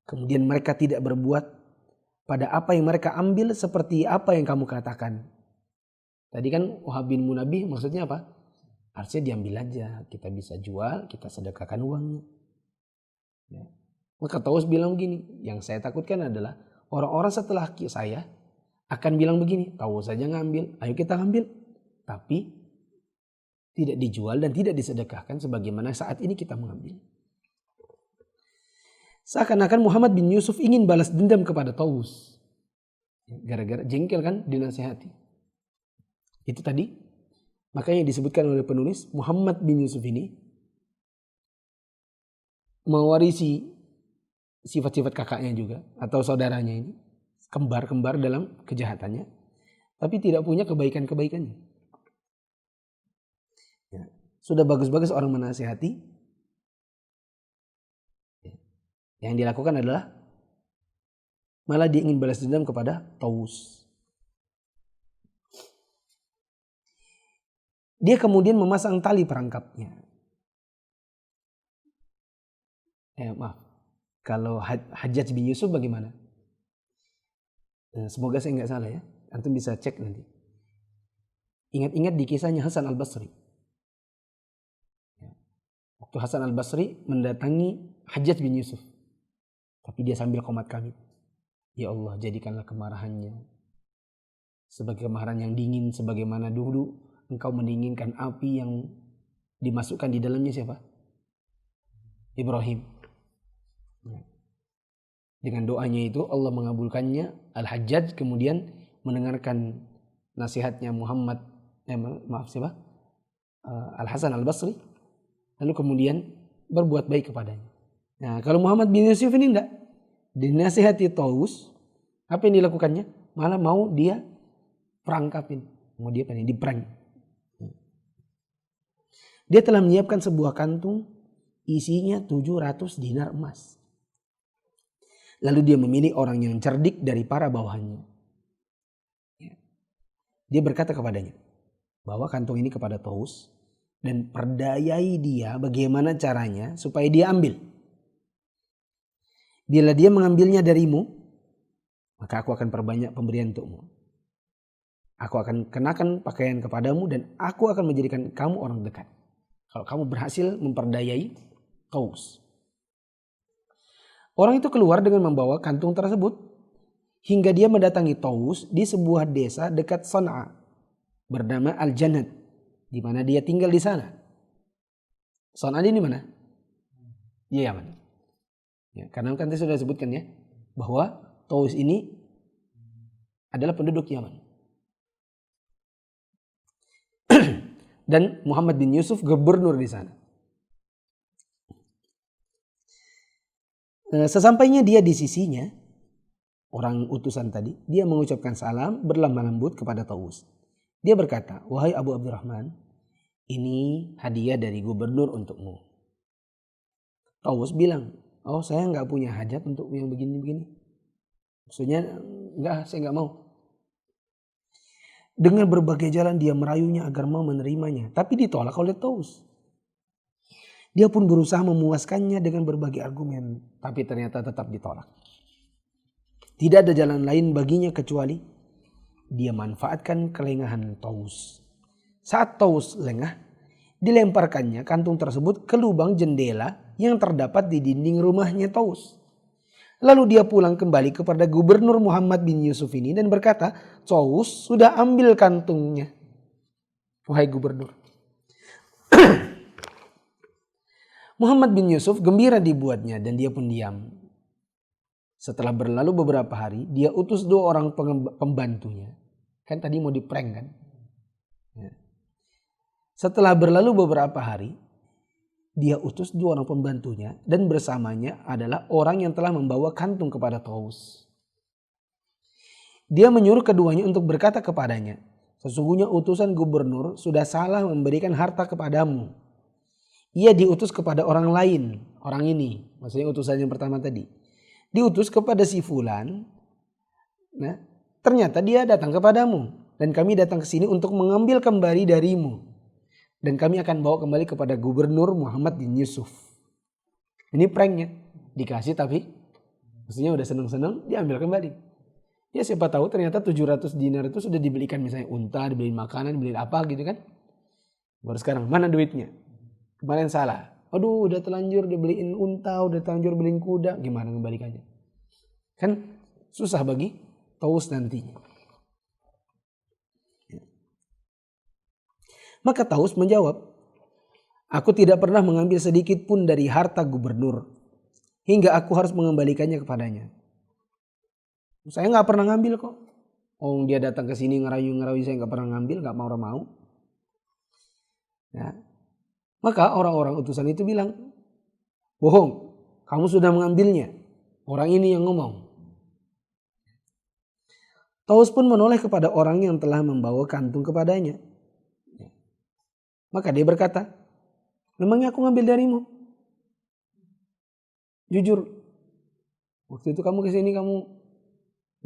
S1: Kemudian mereka tidak berbuat pada apa yang mereka ambil seperti apa yang kamu katakan. Tadi kan Wahab bin Munabbih maksudnya apa? Harusnya diambil aja. Kita bisa jual, kita sedekahkan uangnya. Ya. Maka Tawus bilang begini. Yang saya takutkan adalah orang-orang setelah saya akan bilang begini. Tawus saja ngambil, ayo kita ambil. Tapi tidak dijual dan tidak disedekahkan sebagaimana saat ini kita mengambil. Seakan-akan Muhammad bin Yusuf ingin balas dendam kepada Tawus. Gara-gara jengkel kan dinasihati. Itu tadi. Makanya disebutkan oleh penulis Muhammad bin Yusuf ini mewarisi sifat-sifat kakaknya juga. Atau saudaranya ini. Kembar-kembar dalam kejahatannya. Tapi tidak punya kebaikan-kebaikannya. Ya. Sudah bagus-bagus orang menasihati. Yang dilakukan adalah malah dia ingin balas dendam kepada Tawus. Dia kemudian memasang tali perangkapnya. Maaf, kalau Hajjaj bin Yusuf bagaimana? Semoga saya nggak salah ya. Antum bisa cek nanti. Ingat-ingat di kisahnya Hasan al-Basri. Waktu Hasan al-Basri mendatangi Hajjaj bin Yusuf. Tapi dia sambil qomat kamit. Ya Allah, jadikanlah kemarahannya sebagai kemarahan yang dingin, sebagaimana dulu engkau mendinginkan api yang dimasukkan di dalamnya siapa? Ibrahim. Dengan doanya itu Allah mengabulkannya. Al-Hajjaj kemudian mendengarkan nasihatnya Al-Hasan al-Basri. Lalu kemudian berbuat baik kepadanya. Nah, kalau Muhammad bin Yusuf ini enggak. Dinasihati Tawus, apa yang dilakukannya? Malah mau dia perangkapin, mau dia diprank. Dia telah menyiapkan sebuah kantung isinya 700 dinar emas. Lalu dia memilih orang yang cerdik dari para bawahannya. Dia berkata kepadanya, bawa kantung ini kepada Taus dan perdayai dia bagaimana caranya supaya dia ambil. Bila dia mengambilnya darimu, maka aku akan perbanyak pemberian untukmu. Aku akan kenakan pakaian kepadamu dan aku akan menjadikan kamu orang dekat. Kalau kamu berhasil memperdayai Taus. Orang itu keluar dengan membawa kantung tersebut hingga dia mendatangi Taus di sebuah desa dekat Sana'a bernama Al-Jannat, di mana dia tinggal di sana. Sana'a di mana? Di Yaman. Ya, karena kan saya sudah sebutkan ya bahwa Taus ini adalah penduduk Yaman. Dan Muhammad bin Yusuf gubernur di sana. Sesampainya dia di sisinya, orang utusan tadi, dia mengucapkan salam berlemah lembut kepada Taus. Dia berkata, wahai Abu Abdurrahman, ini hadiah dari gubernur untukmu. Taus bilang, oh saya nggak punya hajat untuk yang begini-begini. Maksudnya, enggak, saya nggak mau. Dengan berbagai jalan dia merayunya agar mau menerimanya, tapi ditolak oleh Taus. Dia pun berusaha memuaskannya dengan berbagai argumen, tapi ternyata tetap ditolak. Tidak ada jalan lain baginya kecuali dia manfaatkan kelengahan Taus. Saat Taus lengah, dilemparkannya kantung tersebut ke lubang jendela yang terdapat di dinding rumahnya Taus. Lalu dia pulang kembali kepada gubernur Muhammad bin Yusuf ini dan berkata, Taus sudah ambil kantungnya. Wahai gubernur. Muhammad bin Yusuf gembira dibuatnya dan dia pun diam. Setelah berlalu beberapa hari, dia utus 2 orang pembantunya. Kan tadi mau diprank kan? Ya. Setelah berlalu beberapa hari, dia utus 2 orang pembantunya dan bersamanya adalah orang yang telah membawa kantung kepada Taus. Dia menyuruh keduanya untuk berkata kepadanya, sesungguhnya utusan gubernur sudah salah memberikan harta kepadamu. Ia diutus kepada orang lain, orang ini, maksudnya utusan yang pertama tadi. Diutus kepada si fulan, nah, ternyata dia datang kepadamu dan kami datang ke sini untuk mengambil kembali darimu. Dan kami akan bawa kembali kepada gubernur Muhammad bin Yusuf. Ini pranknya, dikasih tapi maksudnya udah seneng-seneng diambil kembali. Ya siapa tahu ternyata 700 dinar itu sudah dibelikan misalnya unta, dibeliin makanan, dibeliin apa gitu kan. Baru sekarang mana duitnya? Kemarin salah. Aduh udah telanjur dibeliin unta, udah telanjur beliin kuda. Gimana kembalikannya? Kan susah bagi Taus nantinya. Maka Taus menjawab, aku tidak pernah mengambil sedikit pun dari harta gubernur. Hingga aku harus mengembalikannya kepadanya. Saya gak pernah ngambil kok. Oh dia datang ke sini ngerayu-ngerayu saya gak pernah ngambil, gak mau-mau. Ya. Maka orang-orang utusan itu bilang, bohong, kamu sudah mengambilnya. Orang ini yang ngomong. Taus pun menoleh kepada orang yang telah membawa kantung kepadanya. Maka dia berkata, memangnya aku ngambil darimu? Jujur, waktu itu kamu kesini kamu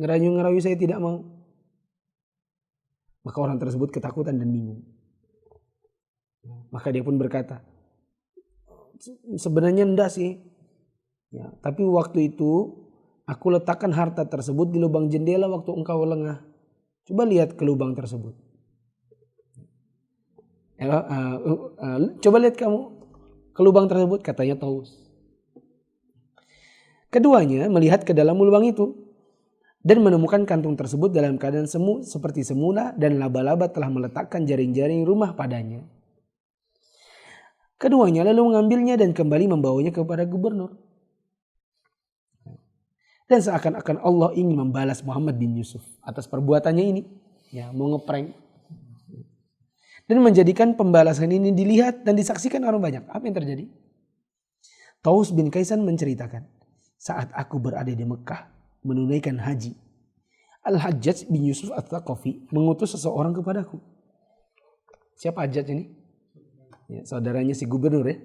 S1: ngerayu-ngerayu saya tidak mau. Maka orang tersebut ketakutan dan bingung. Maka dia pun berkata, sebenarnya enggak sih. Ya, tapi waktu itu aku letakkan harta tersebut di lubang jendela waktu engkau lengah. Coba lihat ke lubang tersebut. Coba lihat kamu ke lubang tersebut, katanya Taus. Keduanya melihat ke dalam lubang itu dan menemukan kantung tersebut dalam keadaan semu seperti semula dan laba-laba telah meletakkan jaring-jaring rumah padanya. Keduanya lalu mengambilnya dan kembali membawanya kepada gubernur. Dan seakan-akan Allah ingin membalas Muhammad bin Yusuf atas perbuatannya ini. Ya, mau ngeprank. Dan menjadikan pembalasan ini dilihat dan disaksikan orang banyak. Apa yang terjadi? Taus bin Kaisan menceritakan, saat aku berada di Mekah menunaikan haji, Al-Hajjaj bin Yusuf Ats-Tsaqafi mengutus seseorang kepadaku. Siapa Hajjaj ini? Ya, saudaranya si gubernur ya.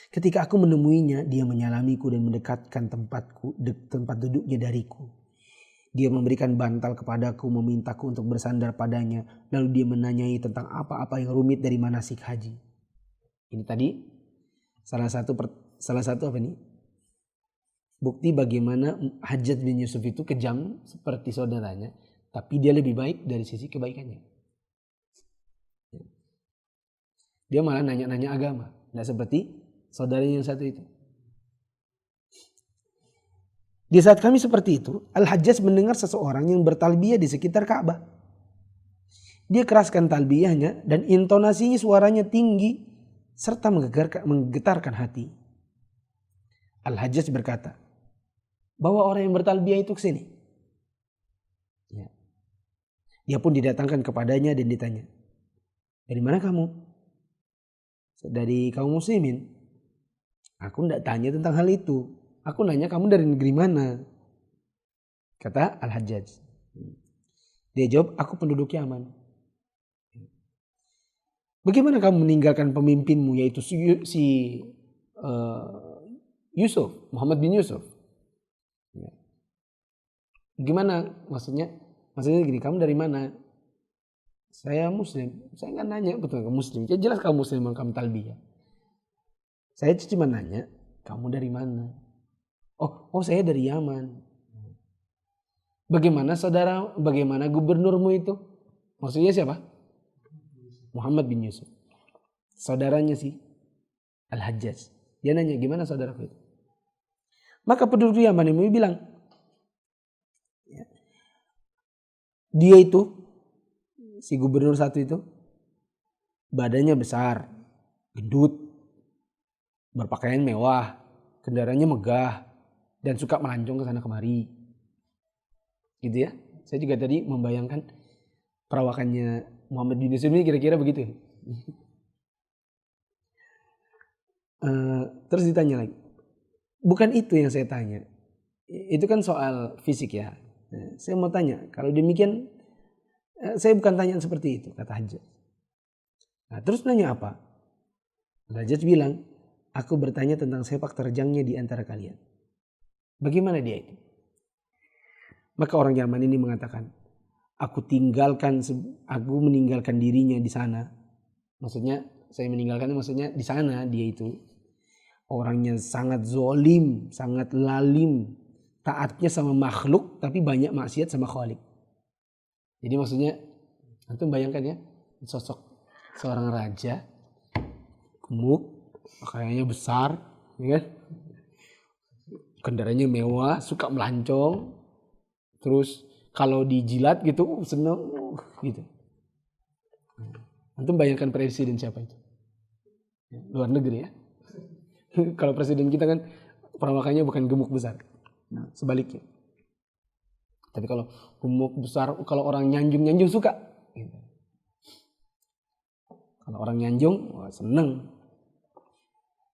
S1: Ketika aku menemuinya, dia menyalamiku dan mendekatkan tempat duduknya dariku. Dia memberikan bantal kepadaku, memintaku untuk bersandar padanya. Lalu dia menanyai tentang apa-apa yang rumit dari manasik haji. Ini tadi salah satu apa nih? Bukti bagaimana Hajjaj bin Yusuf itu kejam seperti saudaranya, tapi dia lebih baik dari sisi kebaikannya. Dia malah nanya-nanya agama, tidak seperti saudaranya yang satu itu. Di saat kami seperti itu, Al-Hajjaj mendengar seseorang yang bertalbiyah di sekitar Ka'bah. Dia keraskan talbiyahnya dan intonasinya suaranya tinggi serta menggetarkan hati. Al-Hajjaj berkata, bawa orang yang bertalbiyah itu ke sini. Ya. Dia pun didatangkan kepadanya dan ditanya, dari mana kamu? Dari kaum muslimin. Aku tidak tanya tentang hal itu. Aku nanya kamu dari negeri mana? Kata Al-Hajjaj. Dia jawab, aku penduduk Yaman. Bagaimana kamu meninggalkan pemimpinmu yaitu Yusuf, Muhammad bin Yusuf? Gimana maksudnya? Maksudnya gini, kamu dari mana? Saya muslim. Saya nggak nanya betul kamu muslim. Ya jelas kamu muslim, kamu talbiyah. Saya cuma nanya, kamu dari mana? Oh saya dari Yaman. Bagaimana gubernurmu itu? Maksudnya siapa? Muhammad bin Yusuf. Saudaranya sih Al-Hajjaj. Dia nanya, gimana saudaraku itu? Maka penduduk Yaman ini bilang, dia itu, si gubernur satu itu, badannya besar, gendut, berpakaian mewah, kendaraannya megah, dan suka melancong ke sana kemari. Gitu ya. Saya juga tadi membayangkan perawakannya Muhammad bin Yusuf ini kira-kira begitu. Terus ditanya lagi, bukan itu yang saya tanya. Itu kan soal fisik ya. Saya mau tanya, kalau demikian saya bukan tanya seperti itu, kata Hajjaj. Nah, terus nanya apa? Hajjaj bilang, aku bertanya tentang sepak terjangnya di antara kalian. Bagaimana dia itu? Maka orang Yaman ini mengatakan, aku meninggalkan dirinya di sana. Maksudnya saya meninggalkan, maksudnya di sana dia itu orangnya sangat zolim, sangat lalim, taatnya sama makhluk tapi banyak maksiat sama Khalik. Jadi maksudnya antum bayangkan ya, sosok seorang raja gemuk, pakaiannya besar, ya kan? Kendaraannya mewah, suka melancong, terus kalau dijilat gitu seneng gitu. Antum bayangkan presiden siapa itu? Luar negeri ya. Kalau presiden kita kan perawakannya bukan gemuk besar. Nah, sebaliknya. Tapi kalau gemuk besar, kalau orang nyanjung suka. Gitu. Kalau orang nyanjung, wah, seneng.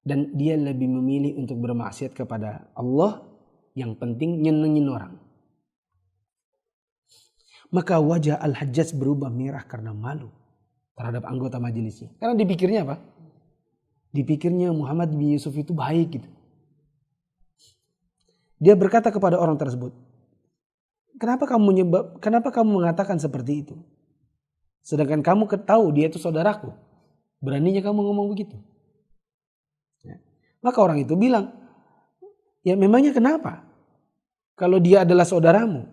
S1: Dan dia lebih memilih untuk bermaksiat kepada Allah, yang penting nyenengin orang. Maka wajah Al-Hajjaj berubah merah karena malu terhadap anggota majelisnya. Karena dipikirnya apa? Dipikirnya Muhammad bin Yusuf itu baik gitu. Dia berkata kepada orang tersebut, kenapa kamu mengatakan seperti itu? Sedangkan kamu tahu dia itu saudaraku. Beraninya kamu ngomong begitu? Ya. Maka orang itu bilang, ya memangnya kenapa? Kalau dia adalah saudaramu.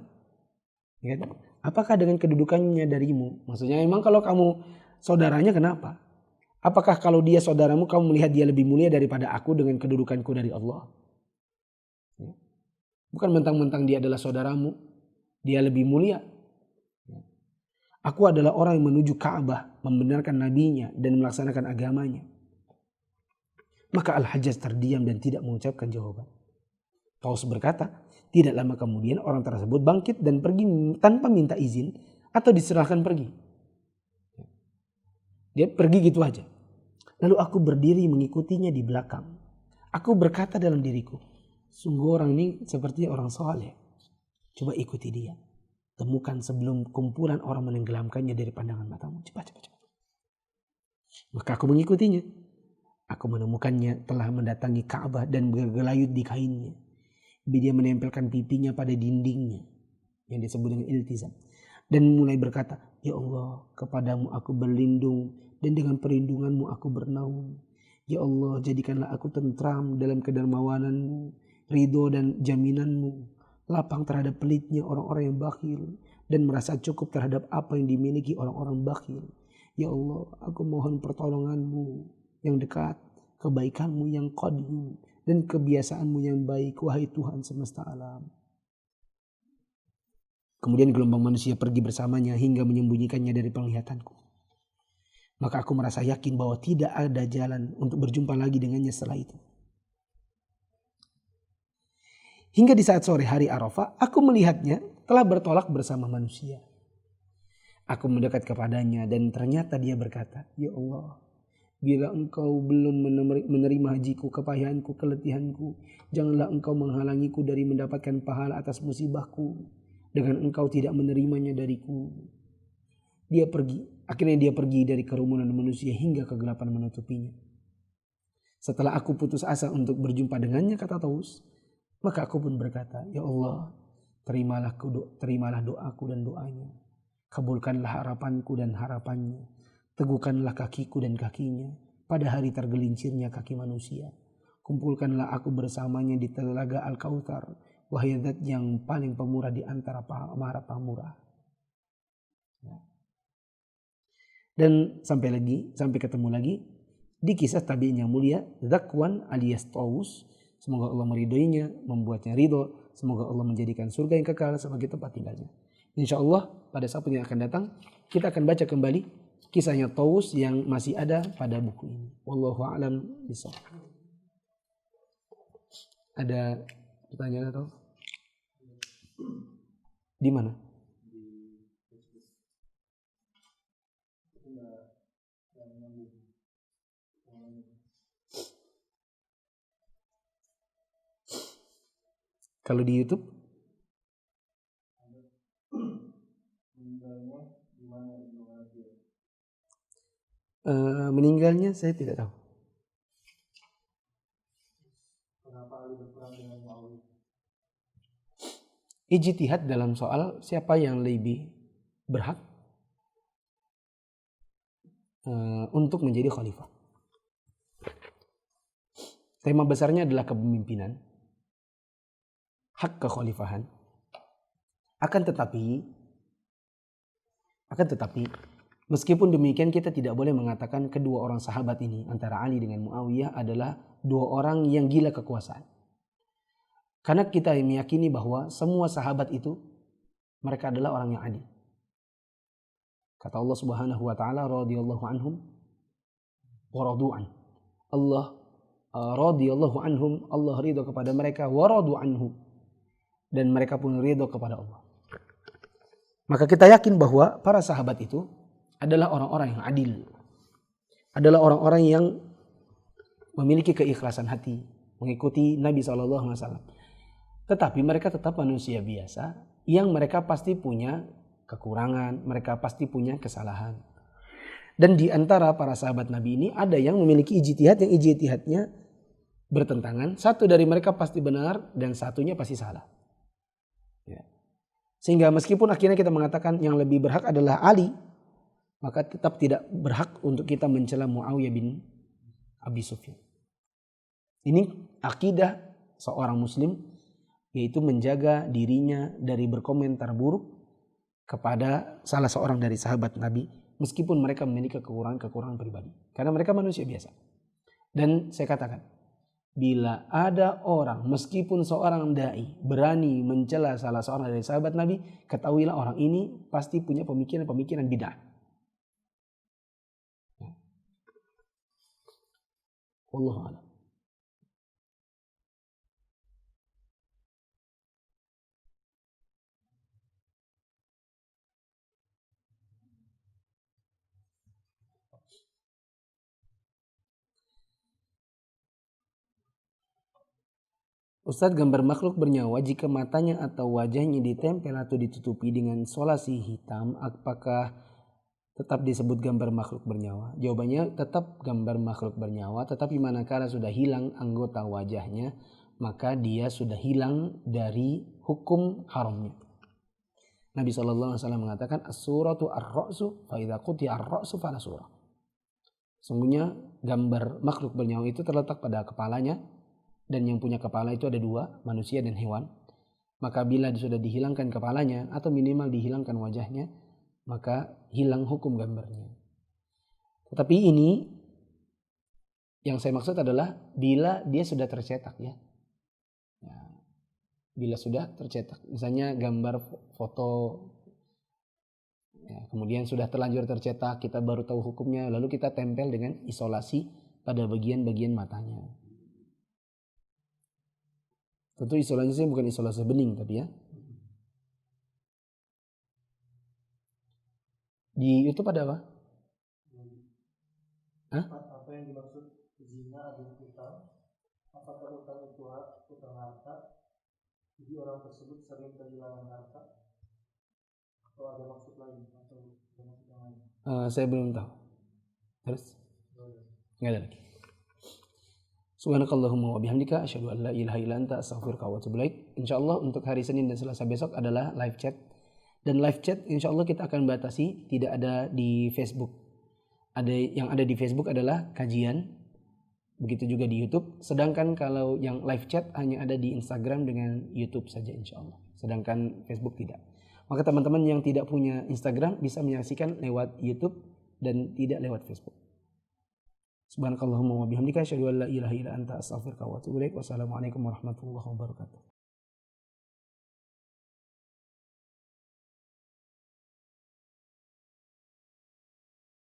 S1: Ya, apakah dengan kedudukannya darimu? Maksudnya emang kalau kamu saudaranya kenapa? Apakah kalau dia saudaramu kamu melihat dia lebih mulia daripada aku dengan kedudukanku dari Allah? Ya. Bukan mentang-mentang dia adalah saudaramu, dia lebih mulia. Ya. Aku adalah orang yang menuju Ka'bah, membenarkan nabinya dan melaksanakan agamanya. Maka Al-Hajjaj terdiam dan tidak mengucapkan jawaban. Taus berkata, tidak lama kemudian orang tersebut bangkit dan pergi tanpa minta izin atau diserahkan pergi. Dia pergi gitu aja. Lalu aku berdiri mengikutinya di belakang. Aku berkata dalam diriku, sungguh orang ini seperti orang soleh. Coba ikuti dia. Temukan sebelum kumpulan orang menenggelamkannya dari pandangan matamu. Cepat. Maka aku mengikutinya. Aku menemukannya telah mendatangi Ka'bah dan bergelayut di kainnya. Dia menempelkan pipinya pada dindingnya yang disebut dengan iltizam. Dan mulai berkata, ya Allah, kepadamu aku berlindung dan dengan perlindunganmu aku bernaung. Ya Allah, jadikanlah aku tentram dalam kedermawananmu, ridho dan jaminanmu, lapang terhadap pelitnya orang-orang yang bakhil, dan merasa cukup terhadap apa yang dimiliki orang-orang bakhil. Ya Allah, aku mohon pertolonganmu yang dekat, kebaikanmu yang qadim, dan kebiasaanmu yang baik, wahai Tuhan semesta alam. Kemudian gelombang manusia pergi bersamanya hingga menyembunyikannya dari penglihatanku. Maka aku merasa yakin bahwa tidak ada jalan untuk berjumpa lagi dengannya setelah itu. Hingga di saat sore hari Arafah, aku melihatnya telah bertolak bersama manusia. Aku mendekat kepadanya dan ternyata dia berkata, ya Allah, bila engkau belum menerima hajiku, kepayahanku, keletihanku, janganlah engkau menghalangiku dari mendapatkan pahala atas musibahku dengan engkau tidak menerimanya dariku. Akhirnya dia pergi dari kerumunan manusia hingga kegelapan menutupinya. Setelah aku putus asa untuk berjumpa dengannya, kata Taus, maka aku pun berkata, ya Allah, terimalah doaku dan doanya. Kabulkanlah harapanku dan harapannya. Teguhkanlah kakiku dan kakinya pada hari tergelincirnya kaki manusia. Kumpulkanlah aku bersamanya di telaga Al-Kautsar, wahai zat yang paling pemurah di antara para pemurah. Dan sampai ketemu lagi di kisah tabi'in yang mulia Zakwan alias Taus. Semoga Allah meridhoinya, membuatnya ridho. Semoga Allah menjadikan surga yang kekal sebagai tempat tinggalnya. Insya Allah pada saat yang akan datang kita akan baca kembali kisahnya Taus yang masih ada pada buku ini. Wallahu a'lam bishawab. Ada pertanyaan atau? Di mana? Kalau di YouTube? Meninggalnya saya tidak tahu. Ijtihad dalam soal siapa yang lebih berhak untuk menjadi khalifah. Tema besarnya adalah kepemimpinan, hak kekhalifahan. Akan tetapi meskipun demikian kita tidak boleh mengatakan kedua orang sahabat ini antara Ali dengan Muawiyah adalah dua orang yang gila kekuasaan. Karena kita meyakini bahwa semua sahabat itu mereka adalah orang yang adil. Kata Allah Subhanahu wa taala, radhiyallahu anhum wa radu'an. Allah radhiyallahu anhum, Allah ridho kepada mereka, wa radu anhu, dan mereka pun ridho kepada Allah. Maka kita yakin bahwa para sahabat itu adalah orang-orang yang adil. Adalah orang-orang yang memiliki keikhlasan hati, mengikuti Nabi SAW. Tetapi mereka tetap manusia biasa yang mereka pasti punya kekurangan, mereka pasti punya kesalahan. Dan di antara para sahabat Nabi ini ada yang memiliki ijtihad yang ijtihadnya bertentangan. Satu dari mereka pasti benar dan satunya pasti salah. Ya. Sehingga meskipun akhirnya kita mengatakan yang lebih berhak adalah Ali, maka tetap tidak berhak untuk kita mencela Muawiyah bin Abi Sufyan. Ini akidah seorang muslim, yaitu menjaga dirinya dari berkomentar buruk kepada salah seorang dari sahabat Nabi, meskipun mereka memiliki kekurangan pribadi. Karena mereka manusia biasa. Dan saya katakan, bila ada orang, meskipun seorang da'i, berani mencela salah seorang dari sahabat Nabi, ketahuilah orang ini pasti punya pemikiran bid'ah. Wallahu a'lam. Ustadz, gambar makhluk bernyawa jika matanya atau wajahnya ditempel atau ditutupi dengan solasi hitam, apakah tetap disebut gambar makhluk bernyawa? Jawabannya tetap gambar makhluk bernyawa, tetapi manakala sudah hilang anggota wajahnya, maka dia sudah hilang dari hukum haramnya. Nabi SAW mengatakan, as-suratu ar-ra'su fa idza qutiya ar-ra'su fala surah. Sungguhnya gambar makhluk bernyawa itu terletak pada kepalanya, dan yang punya kepala itu ada dua, manusia dan hewan. Maka bila sudah dihilangkan kepalanya atau minimal dihilangkan wajahnya, maka hilang hukum gambarnya. Tetapi ini yang saya maksud adalah bila dia sudah tercetak ya. Bila sudah tercetak, misalnya gambar foto ya, kemudian sudah terlanjur tercetak, kita baru tahu hukumnya, lalu kita tempel dengan isolasi pada bagian-bagian matanya. Tentu isolasinya bukan isolasi bening tapi ya. Di YouTube ada apa? Hah?
S2: Apa yang dimaksud zina adalah utang? Apakah utang itu utang harta? Jadi orang tersebut sering kehilangan harta? Atau ada maksud lain? Atau ada maksud yang lain?
S1: Saya belum tahu. Terus? Nggak ada lagi. Subhanakallahumma wa bihamdika asyhadu an la ilaha illa anta astaghfiruka wa atubu ilaik. Insyaallah untuk hari Senin dan Selasa besok adalah live chat. Dan live chat insyaallah kita akan batasi, tidak ada di Facebook. Yang ada di Facebook adalah kajian. Begitu juga di YouTube. Sedangkan kalau yang live chat hanya ada di Instagram dengan YouTube saja insyaallah. Sedangkan Facebook tidak. Maka teman-teman yang tidak punya Instagram bisa menyaksikan lewat YouTube dan tidak lewat Facebook. Subhanakallahumma wa bihamdika asyhadu an la ilaha illa anta astaghfiruka wa atubu ilaik. Wassalamualaikum warahmatullahi wabarakatuh.